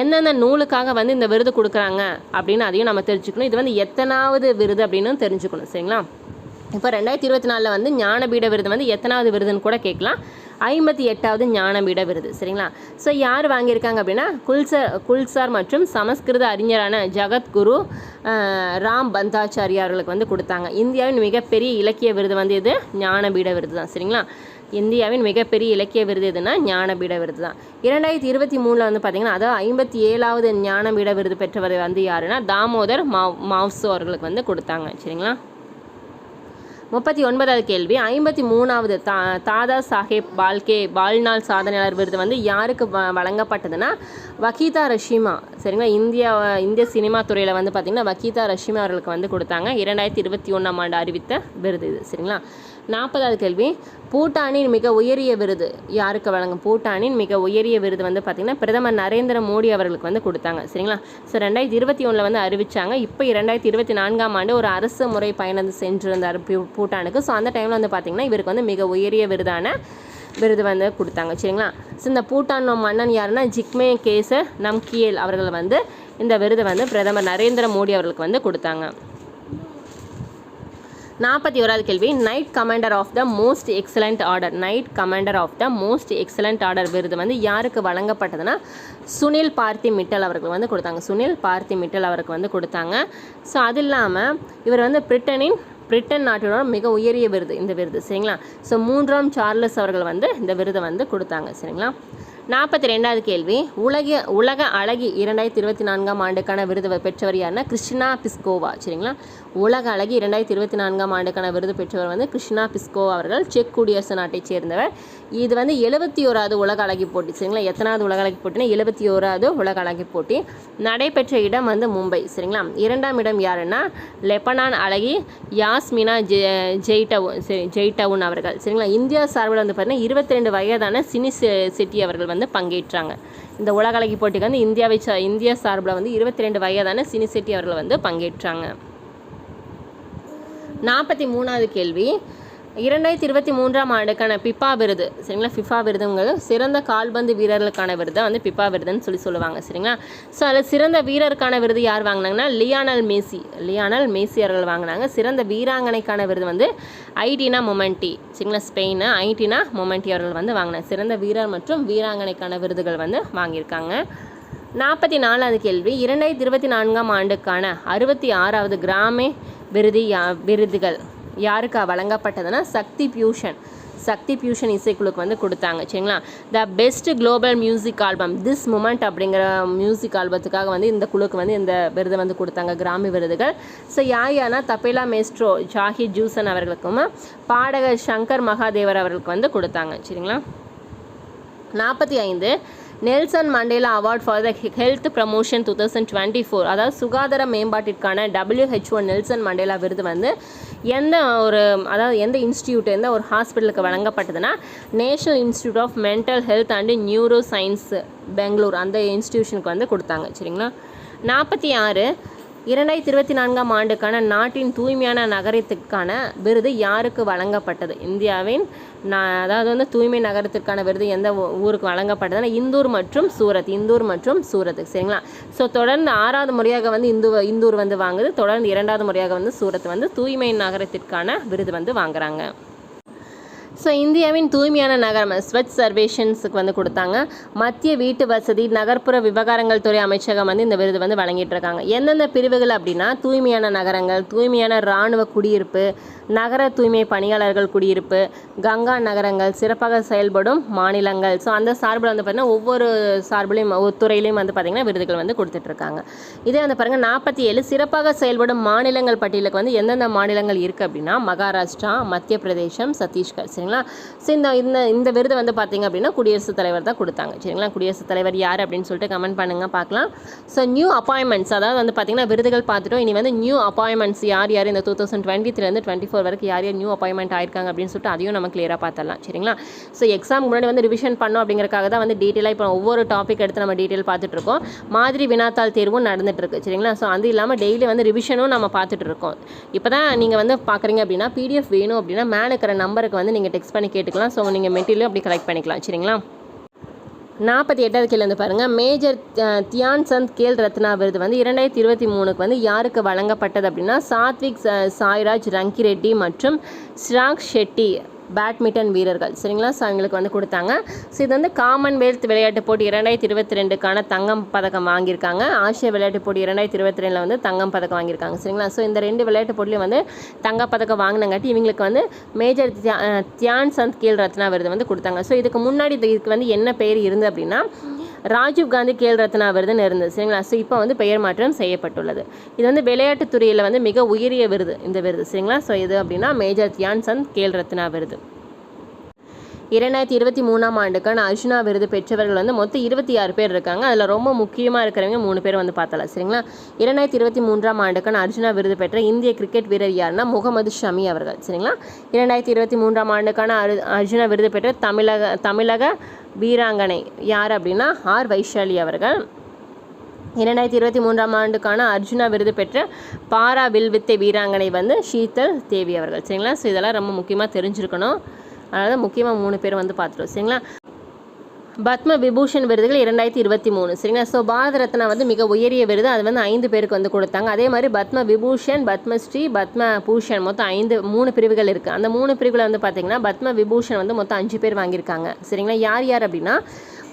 எந்தெந்த நூலுக்காக வந்து இந்த விருது கொடுக்குறாங்க அப்படின்னு அதையும் நம்ம தெரிஞ்சுக்கணும். இது வந்து எத்தனாவது விருது அப்படின்னு தெரிஞ்சுக்கணும். சரிங்களா? இப்போ 2024 வந்து ஞானபீட விருது வந்து எத்தனாவது விருதுன்னு கூட கேட்கலாம். 58வது ஞானபீட விருது. சரிங்களா? ஸோ யார் வாங்கியிருக்காங்க அப்படின்னா குல்சார் மற்றும் சமஸ்கிருத அறிஞரான ஜகத்குரு ராம் பந்தாச்சாரியா அவர்களுக்கு வந்து கொடுத்தாங்க. இந்தியாவின் மிகப்பெரிய இலக்கிய விருது வந்து இது ஞானபீட விருது தான். சரிங்களா? இந்தியாவின் மிகப்பெரிய இலக்கிய விருது எதுனா ஞானபீட விருது தான். 2023 வந்து பார்த்திங்கன்னா அதாவது 57வது ஞானபீட விருது பெற்றவர் வந்து யாருன்னா தாமோதர் மாவ்சோ அவர்களுக்கு வந்து கொடுத்தாங்க. சரிங்களா? 39வது கேள்வி 53வது தாதா சாஹேப் பால்கே வாழ்நாள் சாதனையாளர் விருது வந்து யாருக்கு வழங்கப்பட்டதுன்னா வகீதா ரஷிமா. சரிங்களா? இந்திய சினிமா துறையில் வந்து பார்த்திங்கன்னா வகீதா ரஷிமா அவர்களுக்கு வந்து கொடுத்தாங்க. 2021ஆம் ஆண்டு அறிவித்த விருது இது. சரிங்களா? 40வது கேள்வி, பூட்டானின் மிக உயரிய விருது யாருக்கு வழங்கும்? பூட்டானின் மிக உயரிய விருது வந்து பார்த்திங்கன்னா பிரதமர் நரேந்திர மோடி அவர்களுக்கு வந்து கொடுத்தாங்க. சரிங்களா? ஸோ 2021 வந்து அறிவித்தாங்க. இப்போ 2024ஆம் ஆண்டு ஒரு அரசு முறை பயணம் சென்றிருந்தார் பூட்டானுக்கு. ஸோ அந்த டைமில் வந்து பார்த்திங்கன்னா இவருக்கு வந்து மிக உயரிய விருது வந்து கொடுத்தாங்க. சரிங்களா? ஸோ இந்த பூட்டான் மன்னன் யாருன்னா ஜிக்மே கேசர் நம்கியேல் அவர்கள் வந்து இந்த விருது வந்து பிரதமர் நரேந்திர மோடி அவர்களுக்கு வந்து கொடுத்தாங்க. 41வது கேள்வி, knight commander of the most excellent order. Knight commander of the most excellent order விருது வந்து யாருக்கு வழங்கப்பட்டதுன்னா சுனில் பார்த்தி மிட்டல் அவர்கள் வந்து கொடுத்தாங்க. சுனில் பார்த்தி மிட்டல் அவருக்கு வந்து கொடுத்தாங்க. ஸோ அது இல்லாமல் இவர் வந்து பிரிட்டன் நாட்டோட மிக உயரிய விருது இந்த விருது. சரிங்களா? ஸோ 3ஆம் சார்லஸ் அவர்கள் வந்து இந்த விருதை வந்து கொடுத்தாங்க. சரிங்களா? 42வது கேள்வி, உலக அழகி 2024ஆம் ஆண்டுக்கான விருது பெற்றவர் யாருன்னா கிறிஸ்டினா பிஸ்கோவா. சரிங்களா? உலக அழகி 2024ஆம் ஆண்டுக்கான விருது பெற்றவர் வந்து கிறிஸ்டினா பிஸ்கோவா அவர்கள் செக் குடியரசு நாட்டைச் சேர்ந்தவர். இது வந்து 71வது உலக அழகி போட்டி. சரிங்களா? எத்தனாவது உலக அழகி போட்டினா 71வது உலக அழகி போட்டி. நடைபெற்ற இடம் வந்து மும்பை. சரிங்களா? 2ஆம் இடம் யாருன்னா லெபனான் அழகி யாஸ்மினா ஜெய்டவுன் அவர்கள். சரிங்களா? இந்தியா சார்பில் வந்து பார்த்தீங்கன்னா 22 வயதான சினி செட்டி அவர்கள் வந்து பங்கேற்றாங்க. இந்த உலக அழகி போட்டிக்கு வந்து இந்தியா சார்பில் வந்து 22 வயதான சினி செட்டி அவர்கள் வந்து பங்கேற்றாங்க. 43வது கேள்வி, 2023ஆம் ஆண்டுக்கான பிபா விருது. சரிங்களா? ஃபிஃபா விருதுங்கிறது சிறந்த கால்பந்து வீரர்களுக்கான விருதை வந்து பிபா விருதுன்னு சொல்லுவாங்க. சரிங்களா? ஸோ அதில் சிறந்த வீரருக்கான விருது யார் வாங்கினாங்கன்னா லியானல் மேசி அவர்கள் வாங்கினாங்க. சிறந்த வீராங்கனைக்கான விருது வந்து ஐடினா மொமெண்டி. சரிங்களா? ஸ்பெயின் ஐடினா மொமெண்டி அவர்கள் வந்து வாங்கினாங்க. சிறந்த வீரர் மற்றும் வீராங்கனைக்கான விருதுகள் வந்து வாங்கியிருக்காங்க. 44வது கேள்வி, 2024ஆம் ஆண்டுக்கான 66வது கிராமி விருதுகள் யாருக்கு வழங்கப்பட்டதுன்னா சக்தி பியூஷன் இசைக்குழுக்கு வந்து கொடுத்தாங்க. சரிங்களா? The best global music album this moment அப்படிங்கிற மியூசிக் ஆல்பத்துக்காக வந்து இந்த குழுக்கு வந்து இந்த விருது வந்து கொடுத்தாங்க, கிராமி விருதுகள். ஸோ யாருன்னா தபேலா மேஸ்ட்ரோ ஜாஹித் ஜூசன் அவர்களுக்கும் பாடகர் சங்கர் மகாதேவர் அவர்களுக்கு வந்து கொடுத்தாங்க. சரிங்களா? 45 Nelson Mandela award for the health promotion 2024, அதாவது சுகாதார மேம்பாட்டிற்கான WHO நெல்சன் மண்டேலா விருது வந்து எந்த இன்ஸ்டியூட் எந்த ஒரு ஹாஸ்பிட்டலுக்கு வழங்கப்பட்டதுன்னா national institute of mental health and neuroscience Bangalore அந்த இன்ஸ்டிடியூஷனுக்கு வந்து கொடுத்தாங்க. சரிங்களா? 46 2024ஆம் ஆண்டுக்கான நாட்டின் தூய்மையான நகரத்துக்கான விருது யாருக்கு வழங்கப்பட்டது? இந்தியாவின் அதாவது வந்து தூய்மை நகரத்திற்கான விருது எந்த ஊருக்கு வழங்கப்பட்டதுன்னா இந்தூர் மற்றும் சூரத். சரிங்களா? ஸோ தொடர்ந்து 6வது முறையாக வந்து இந்தூர் வந்து வாங்குது. தொடர்ந்து 2வது முறையாக வந்து சூரத் வந்து தூய்மை நகரத்திற்கான விருது வந்து வாங்குறாங்க. ஸோ இந்தியாவின் தூய்மையான நகரம் ஸ்வச் சர்வேஷன்ஸுக்கு வந்து கொடுத்தாங்க. மத்திய வீட்டு வசதி நகர்ப்புற விவகாரங்கள் துறை அமைச்சகம் வந்து இந்த விருது வந்து வழங்கிட்டு இருக்காங்க. எந்தெந்த பிரிவுகள் அப்படின்னா தூய்மையான நகரங்கள், தூய்மையான இராணுவ குடியிருப்பு, நகர தூய்மை பணியாளர்கள் குடியிருப்பு, கங்கா நகரங்கள், சிறப்பாக செயல்படும் மாநிலங்கள். ஸோ அந்த சார்பில் வந்து பார்த்திங்கன்னா ஒவ்வொரு சார்பிலையும் துறையிலையும் வந்து பார்த்திங்கன்னா விருதுகள் வந்து கொடுத்துட்ருக்காங்க. இதே வந்து பாருங்கள் 47 சிறப்பாக செயல்படும் மாநிலங்கள் பட்டியலுக்கு வந்து எந்தெந்த மாநிலங்கள் இருக்குது அப்படின்னா மகாராஷ்டிரா, மத்திய பிரதேசம், சத்தீஸ்கர். சரிங்களா? ஸோ இந்த விருது வந்து பார்த்திங்க அப்படின்னா குடியரசுத் தலைவர் தான் கொடுத்தாங்க. சரிங்களா? குடியரசுத் தலைவர் யார் அப்படின்னு சொல்லிட்டு கமெண்ட் பண்ணுங்கள் பார்க்கலாம். ஸோ நியூ அப்பாயின்மெண்ட்ஸ், அதாவது வந்து பார்த்திங்கன்னா விருதுகள் பார்த்துட்டோம். இனி வந்து நியூ அப்பாயின்மெண்ட்ஸ் யார் இந்த 2023 24 வரைக்கும் யார் நியூ அப்பாயின்மெண்ட் ஆயிருக்காங்க அப்படின்னு சொல்லிட்டு அதையும் நம்ம கிளியராக பார்த்துடலாம். சரிங்களா? ஸோ எக்ஸாம் முன்னாடி வந்து ரிவிஷன் பண்ணோம் அப்படிங்கிறக்காக தான் வந்து டீட்டெயிலாக இப்போ ஒவ்வொரு டாபிக் எடுத்து நம்ம டீட்டெயில் பார்த்துட்டு இருக்கோம். மாதிரி வினாத்தாள் தேர்வும் நடந்துட்டு இருக்கு. சரிங்களா? ஸோ அது இல்லாமல் டெய்லி வந்து ரிவிஷனும் நம்ம பார்த்துட்டு இருக்கோம். இப்போ தான் நீங்கள் வந்து பார்க்குறீங்க அப்படின்னா PDF வேணும் அப்படின்னா மேலே இருக்கிற நம்பருக்கு வந்து நீங்கள் டெக்ஸ்ட் பண்ணி கேட்டுக்கலாம். ஸோ நீங்கள் மெட்டீரியலும் அப்படி கலெக்ட் பண்ணிக்கலாம். சரிங்களா? 48வது கேள்வி வந்து பாருங்கள், மேஜர் தியான் சந்த் கேல் ரத்னா விருது வந்து 2023 வந்து யாருக்கு வழங்கப்பட்டது அப்படின்னா சாத்விக் சாய்ராஜ் ரங்கிரெட்டி மற்றும் ஸ்ராக் ஷெட்டி பேட்மிண்டன் வீரர்கள். சரிங்களா? ஸோ அவங்களுக்கு வந்து கொடுத்தாங்க. ஸோ இது வந்து காமன்வெல்த் விளையாட்டு போட்டி 2022க்கான தங்கம் பதக்கம் வாங்கியிருக்காங்க. ஆசிய விளையாட்டு போட்டி 2022 வந்து தங்கம் பதக்கம் வாங்கியிருக்காங்க. சரிங்களா? ஸோ இந்த 2 விளையாட்டு போட்டிலையும் வந்து தங்கப்பதக்கம் வாங்கினங்காட்டி இவங்களுக்கு வந்து மேஜர் தியான் சந்த் கேல் ரத்னா விருது வந்து கொடுத்தாங்க. ஸோ இதுக்கு முன்னாடி இதுக்கு வந்து என்ன பெயர் இருந்தது அப்படின்னா ராஜீவ் காந்தி கேல் ரத்னா விருதுன்னு இருந்தது. சரிங்களா? ஸோ இப்போ வந்து பெயர் மாற்றம் செய்யப்பட்டுள்ளது. இது வந்து விளையாட்டுத் துறையில் வந்து மிக உயரிய விருது இந்த விருது. சரிங்களா? ஸோ இது அப்படின்னா மேஜர் தியான் சந்த் கேல் ரத்னா விருது. 2023ஆம் ஆண்டுக்கான அர்ஜுனா விருது பெற்றவர்கள் வந்து மொத்தம் 26 பேர் இருக்காங்க. அதில் ரொம்ப முக்கியமாக இருக்கிறவங்க 3 பேர் வந்து பார்த்தலாம். சரிங்களா? 2023ஆம் ஆண்டுக்கான அர்ஜுனா விருது பெற்ற இந்திய கிரிக்கெட் வீரர் யாருன்னா முகமது ஷமி அவர்கள். சரிங்களா? 2023ஆம் ஆண்டுக்கான அர்ஜுனா விருது பெற்ற தமிழக வீராங்கனை யார் அப்படின்னா ஆர் வைஷாலி அவர்கள். 2023ஆம் ஆண்டுக்கான அர்ஜுனா விருது பெற்ற பாரா வில்வித்தை வீராங்கனை வந்து ஷீதல் தேவி அவர்கள். சரிங்களா? ஸோ இதெல்லாம் ரொம்ப முக்கியமாக தெரிஞ்சிருக்கணும். அதனால் முக்கியமாக 3 பேர் வந்து பார்த்துருவோம். சரிங்களா? பத்ம விபூஷன் விருதுகள் 2023. சரிங்களா? ஸோ பாரத ரத்னா வந்து மிக உயரிய விருது, அது வந்து 5 பேருக்கு வந்து கொடுத்தாங்க. அதே மாதிரி பத்ம விபூஷன், பத்மஸ்ரீ, பத்ம பூஷன் மொத்தம் 3 பிரிவுகள் இருக்குது. அந்த 3 பிரிவுகளை வந்து பார்த்திங்கன்னா பத்ம விபூஷன் வந்து மொத்தம் 5 பேர் வாங்கியிருக்காங்க. சரிங்களா? யார் அப்படின்னா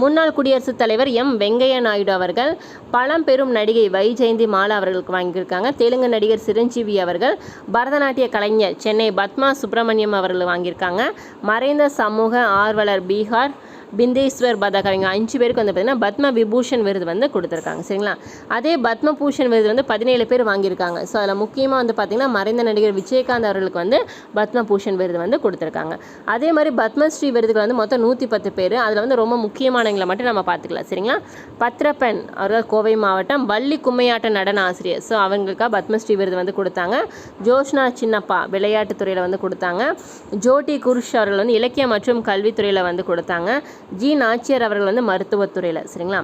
முன்னாள் குடியரசுத் தலைவர் வெங்கையா நாயுடு அவர்கள், பழம்பெரும் நடிகை வைஜெயந்தி மாலா அவர்களுக்கு வாங்கியிருக்காங்க. தெலுங்கு நடிகர் சிரஞ்சீவி அவர்கள், பரதநாட்டிய கலைஞர் சென்னை பத்மா சுப்பிரமணியம் அவர்கள் வாங்கியிருக்காங்க. மறைந்த சமூக ஆர்வலர் பீகார் பிந்தேஸ்வர் பதக் அவங்க 5 பேருக்கு வந்து பார்த்திங்கன்னா பத்ம விபூஷன் விருது வந்து கொடுத்துருக்காங்க. சரிங்களா? அதே பத்ம பூஷன் விருது வந்து 17 பேர் வாங்கியிருக்காங்க. ஸோ அதில் முக்கியமாக வந்து பார்த்திங்கன்னா மறைந்த நடிகர் விஜயகாந்த் அவர்களுக்கு வந்து பத்ம பூஷன் விருது வந்து கொடுத்துருக்காங்க. அதே மாதிரி பத்மஸ்ரீ விருதுகள் வந்து மொத்தம் 110 பேர். அதில் வந்து ரொம்ப முக்கியமானவங்களை மட்டும் நம்ம பார்த்துக்கலாம். சரிங்களா? பத்ரப்பன் அவர்கள் கோவை மாவட்டம், வள்ளி கும்மையாட்ட நடன ஆசிரியர், ஸோ அவங்களுக்காக பத்மஸ்ரீ விருது வந்து கொடுத்தாங்க. ஜோஷ்னா சின்னப்பா விளையாட்டுத்துறையில் வந்து கொடுத்தாங்க. ஜோட்டி குருஷ் அவர்கள் வந்து இலக்கியம் மற்றும் கல்வித்துறையில் வந்து கொடுத்தாங்க. ஜி நாச்சியார் அவர்கள் வந்து மருத்துவத்துறையில். சரிங்களா?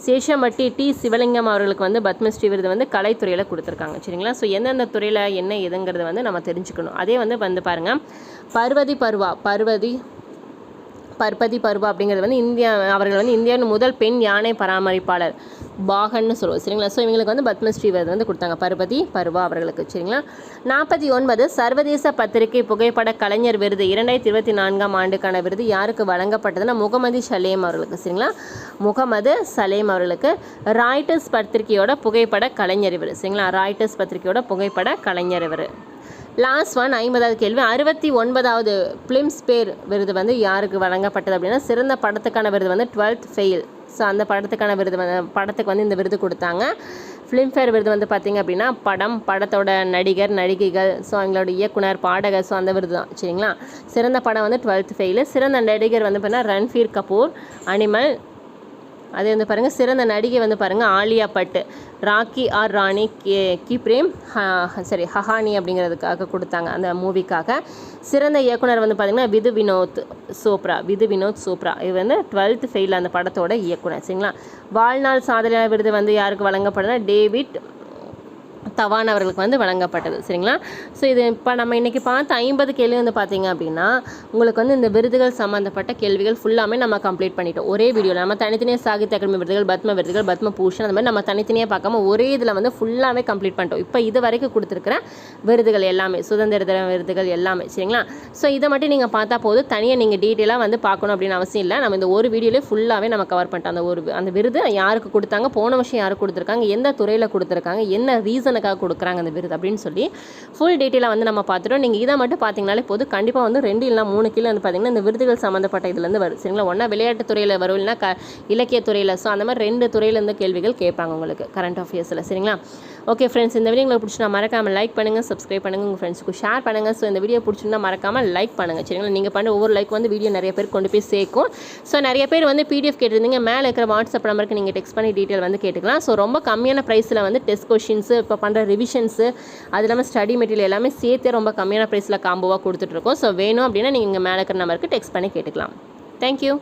சேஷம்பட்டி டி சிவலிங்கம் அவர்களுக்கு வந்து பத்மஸ்ரீ விருது வந்து கலைத்துறையில் கொடுத்துருக்காங்க. சரிங்களா? ஸோ எந்தெந்த துறையில் என்ன எதுங்கிறது வந்து நம்ம தெரிஞ்சுக்கணும். அதே வந்து பாருங்கள், பர்பதி பருவா அப்படிங்கிறது வந்து அவர்கள் வந்து இந்தியாவின் முதல் பெண் யானை பராமரிப்பாளர் பாகன்னு சொல்லுவோம். சரிங்களா? ஸோ இவங்களுக்கு வந்து பத்மஸ்ரீ விருது வந்து கொடுத்தாங்க, பர்பதி பருவா அவர்களுக்கு. சரிங்களா? 49 சர்வதேச பத்திரிகை புகைப்பட கலைஞர் விருது 2024ஆம் ஆண்டுக்கான விருது யாருக்கு வழங்கப்பட்டதுன்னா முகமது சலேம் அவர்களுக்கு. சரிங்களா? முகமது சலேம் அவர்களுக்கு ராய்டர்ஸ் பத்திரிகையோட புகைப்பட கலைஞர் விருது. சரிங்களா? ராய்டர்ஸ் பத்திரிகையோட புகைப்பட கலைஞர் விருது. லாஸ்ட் ஒன் 50வது கேள்வி. 69வது பிலிம்ஸ்பேர் விருது வந்து யாருக்கு வழங்கப்பட்டது அப்படின்னா சிறந்த படத்துக்கான விருது வந்து 12th ஃபெயில். ஸோ அந்த படத்துக்கான படத்துக்கு வந்து இந்த விருது கொடுத்தாங்க. ஃபிலிம்ஃபேர் விருது வந்து பார்த்திங்க அப்படின்னா படத்தோட நடிகர் நடிகைகள், ஸோ அவங்களோட இயக்குனர், பாடகர், ஸோ அந்த விருது தான். சரிங்களா? சிறந்த படம் வந்து 12th ஃபெயில். சிறந்த நடிகர் வந்து பார்த்தீங்கன்னா ரன்வீர் கபூர், அனிமல். அது வந்து பாருங்கள், சிறந்த நடிகை வந்து பாருங்கள் Alia but, rakhi R Rani Ki frame ஹஹானி அப்படிங்கிறதுக்காக கொடுத்தாங்க அந்த மூவிக்காக. சிறந்த இயக்குனர் வந்து பார்த்திங்கன்னா விது வினோத் சோப்ரா. இது வந்து 12th ஃபெயில் அந்த படத்தோட இயக்குனர். சரிங்களா? வாழ்நாள் சாதனையாளர் விருது வந்து யாருக்கு வழங்கப்படுதுன்னா டேவிட் தவான் அவர்களுக்கு வந்து வழங்கப்பட்டது. சரிங்களா? ஸோ இது இப்போ நம்ம இன்றைக்கி பார்த்த 50 கேள்வி வந்து பார்த்திங்க அப்படின்னா உங்களுக்கு வந்து இந்த விருதுகள் சம்மந்தப்பட்ட கேள்விகள் ஃபுல்லாமே நம்ம கம்ப்ளீட் பண்ணிட்டோம் ஒரே வீடியோவில். நம்ம தனித்தனியாக சாகித்ய அகாடமி விருதுகள், பத்ம பூஷன், அந்த மாதிரி நம்ம தனித்தனியாக பார்க்காம ஒரே இதில் வந்து ஃபுல்லாகவே கம்ப்ளீட் பண்ணிட்டோம். இப்போ இது வரைக்கும் கொடுத்துருக்கிற விருதுகள் எல்லாமே சுதந்திர தின விருதுகள் எல்லாமே. சரிங்களா? ஸோ இதை மட்டும் நீங்கள் பார்த்தா போதும், தனியாக நீங்கள் டீட்டெயிலாக வந்து பார்க்கணும் அப்படின்னு அவசியம் இல்லை. நம்ம இந்த ஒரு வீடியோலேயே ஃபுல்லாகவே நம்ம கவர் பண்ணிட்டோம். அந்த விருது யாருக்கு கொடுத்தாங்க, போன வருஷம் யாருக்கு கொடுத்துருக்காங்க, எந்த துறையில் கொடுத்துருக்காங்க, என்ன ரீசனுக்காக கொடுக்குறாங்க அந்த விருது அப்படின்னு சொல்லி ஃபுல் டீட்டெயிலாக வந்து நம்ம பார்த்துட்டோம். நீங்கள் இதை மட்டும் பார்த்தீங்கனாலே போதும், கண்டிப்பாக வந்து 2 இல்லை 3 கீழே வந்து பார்த்தீங்கன்னா இந்த விருதுகள் சம்மந்தப்பட்ட இதுலேருந்து வரும். சரிங்களா? ஒன்றா விளையாட்டுத்துறையில் வரும், இல்லைனா இலக்கியத்துறையில். ஸோ அந்த மாதிரி 2 துறையிலேருந்து கேள்விகள் கேட்பாங்க உங்களுக்கு கரண்ட் அஃபேர்ஸில். சரிங்களா? ஓகே ஃப்ரெண்ட்ஸ், இந்த வீடியோ உங்களுக்கு பிடிச்சினா மறக்காமல் லைக் பண்ணுங்கள், சப்ஸ்கிரைப் பண்ணுங்கள், உங்கள் ஃப்ரெண்ட்ஸுக்கு ஷேர் பண்ணுங்கள். ஸோ இந்த வீடியோ பிடிச்சிருந்தா மறக்காமல் லைக் பண்ணுங்கள். சரிங்களா? நீங்கள் பண்ண ஒவ்வொரு லைக் வந்து வீடியோ நிறைய பேர் கொண்டு போய் சேர்க்கும். ஸோ நிறைய பேர் வந்து பிடிஎஃப் கேட்டிருந்தீங்க, மேலே இருக்கிற வாட்ஸ்அப் நம்பருக்கு நீங்கள் டெக்ஸ்ட் பண்ணி டீட்டெயில் வந்து கேட்டுக்கலாம். ஸோ ரொம்ப கம்மியான ப்ரைஸில் வந்து டெஸ்ட் கொஷின்ஸு, இப்போ பண்ணுற ரிவிஷன்ஸு, அது இல்லாமல் ஸ்டடி மெட்டீரியல் எல்லாமே சேர்த்து ரொம்ப கம்மியான ப்ரைஸில் காம்போவாக கொடுத்துட்ருக்கோம். ஸோ வேணும் அப்படின்னா நீங்கள் இங்கே மேலே இருக்கிற நம்பருக்கு டெக்ஸ்ட் பண்ணி கேட்டுக்கலாம். தேங்க்யூ.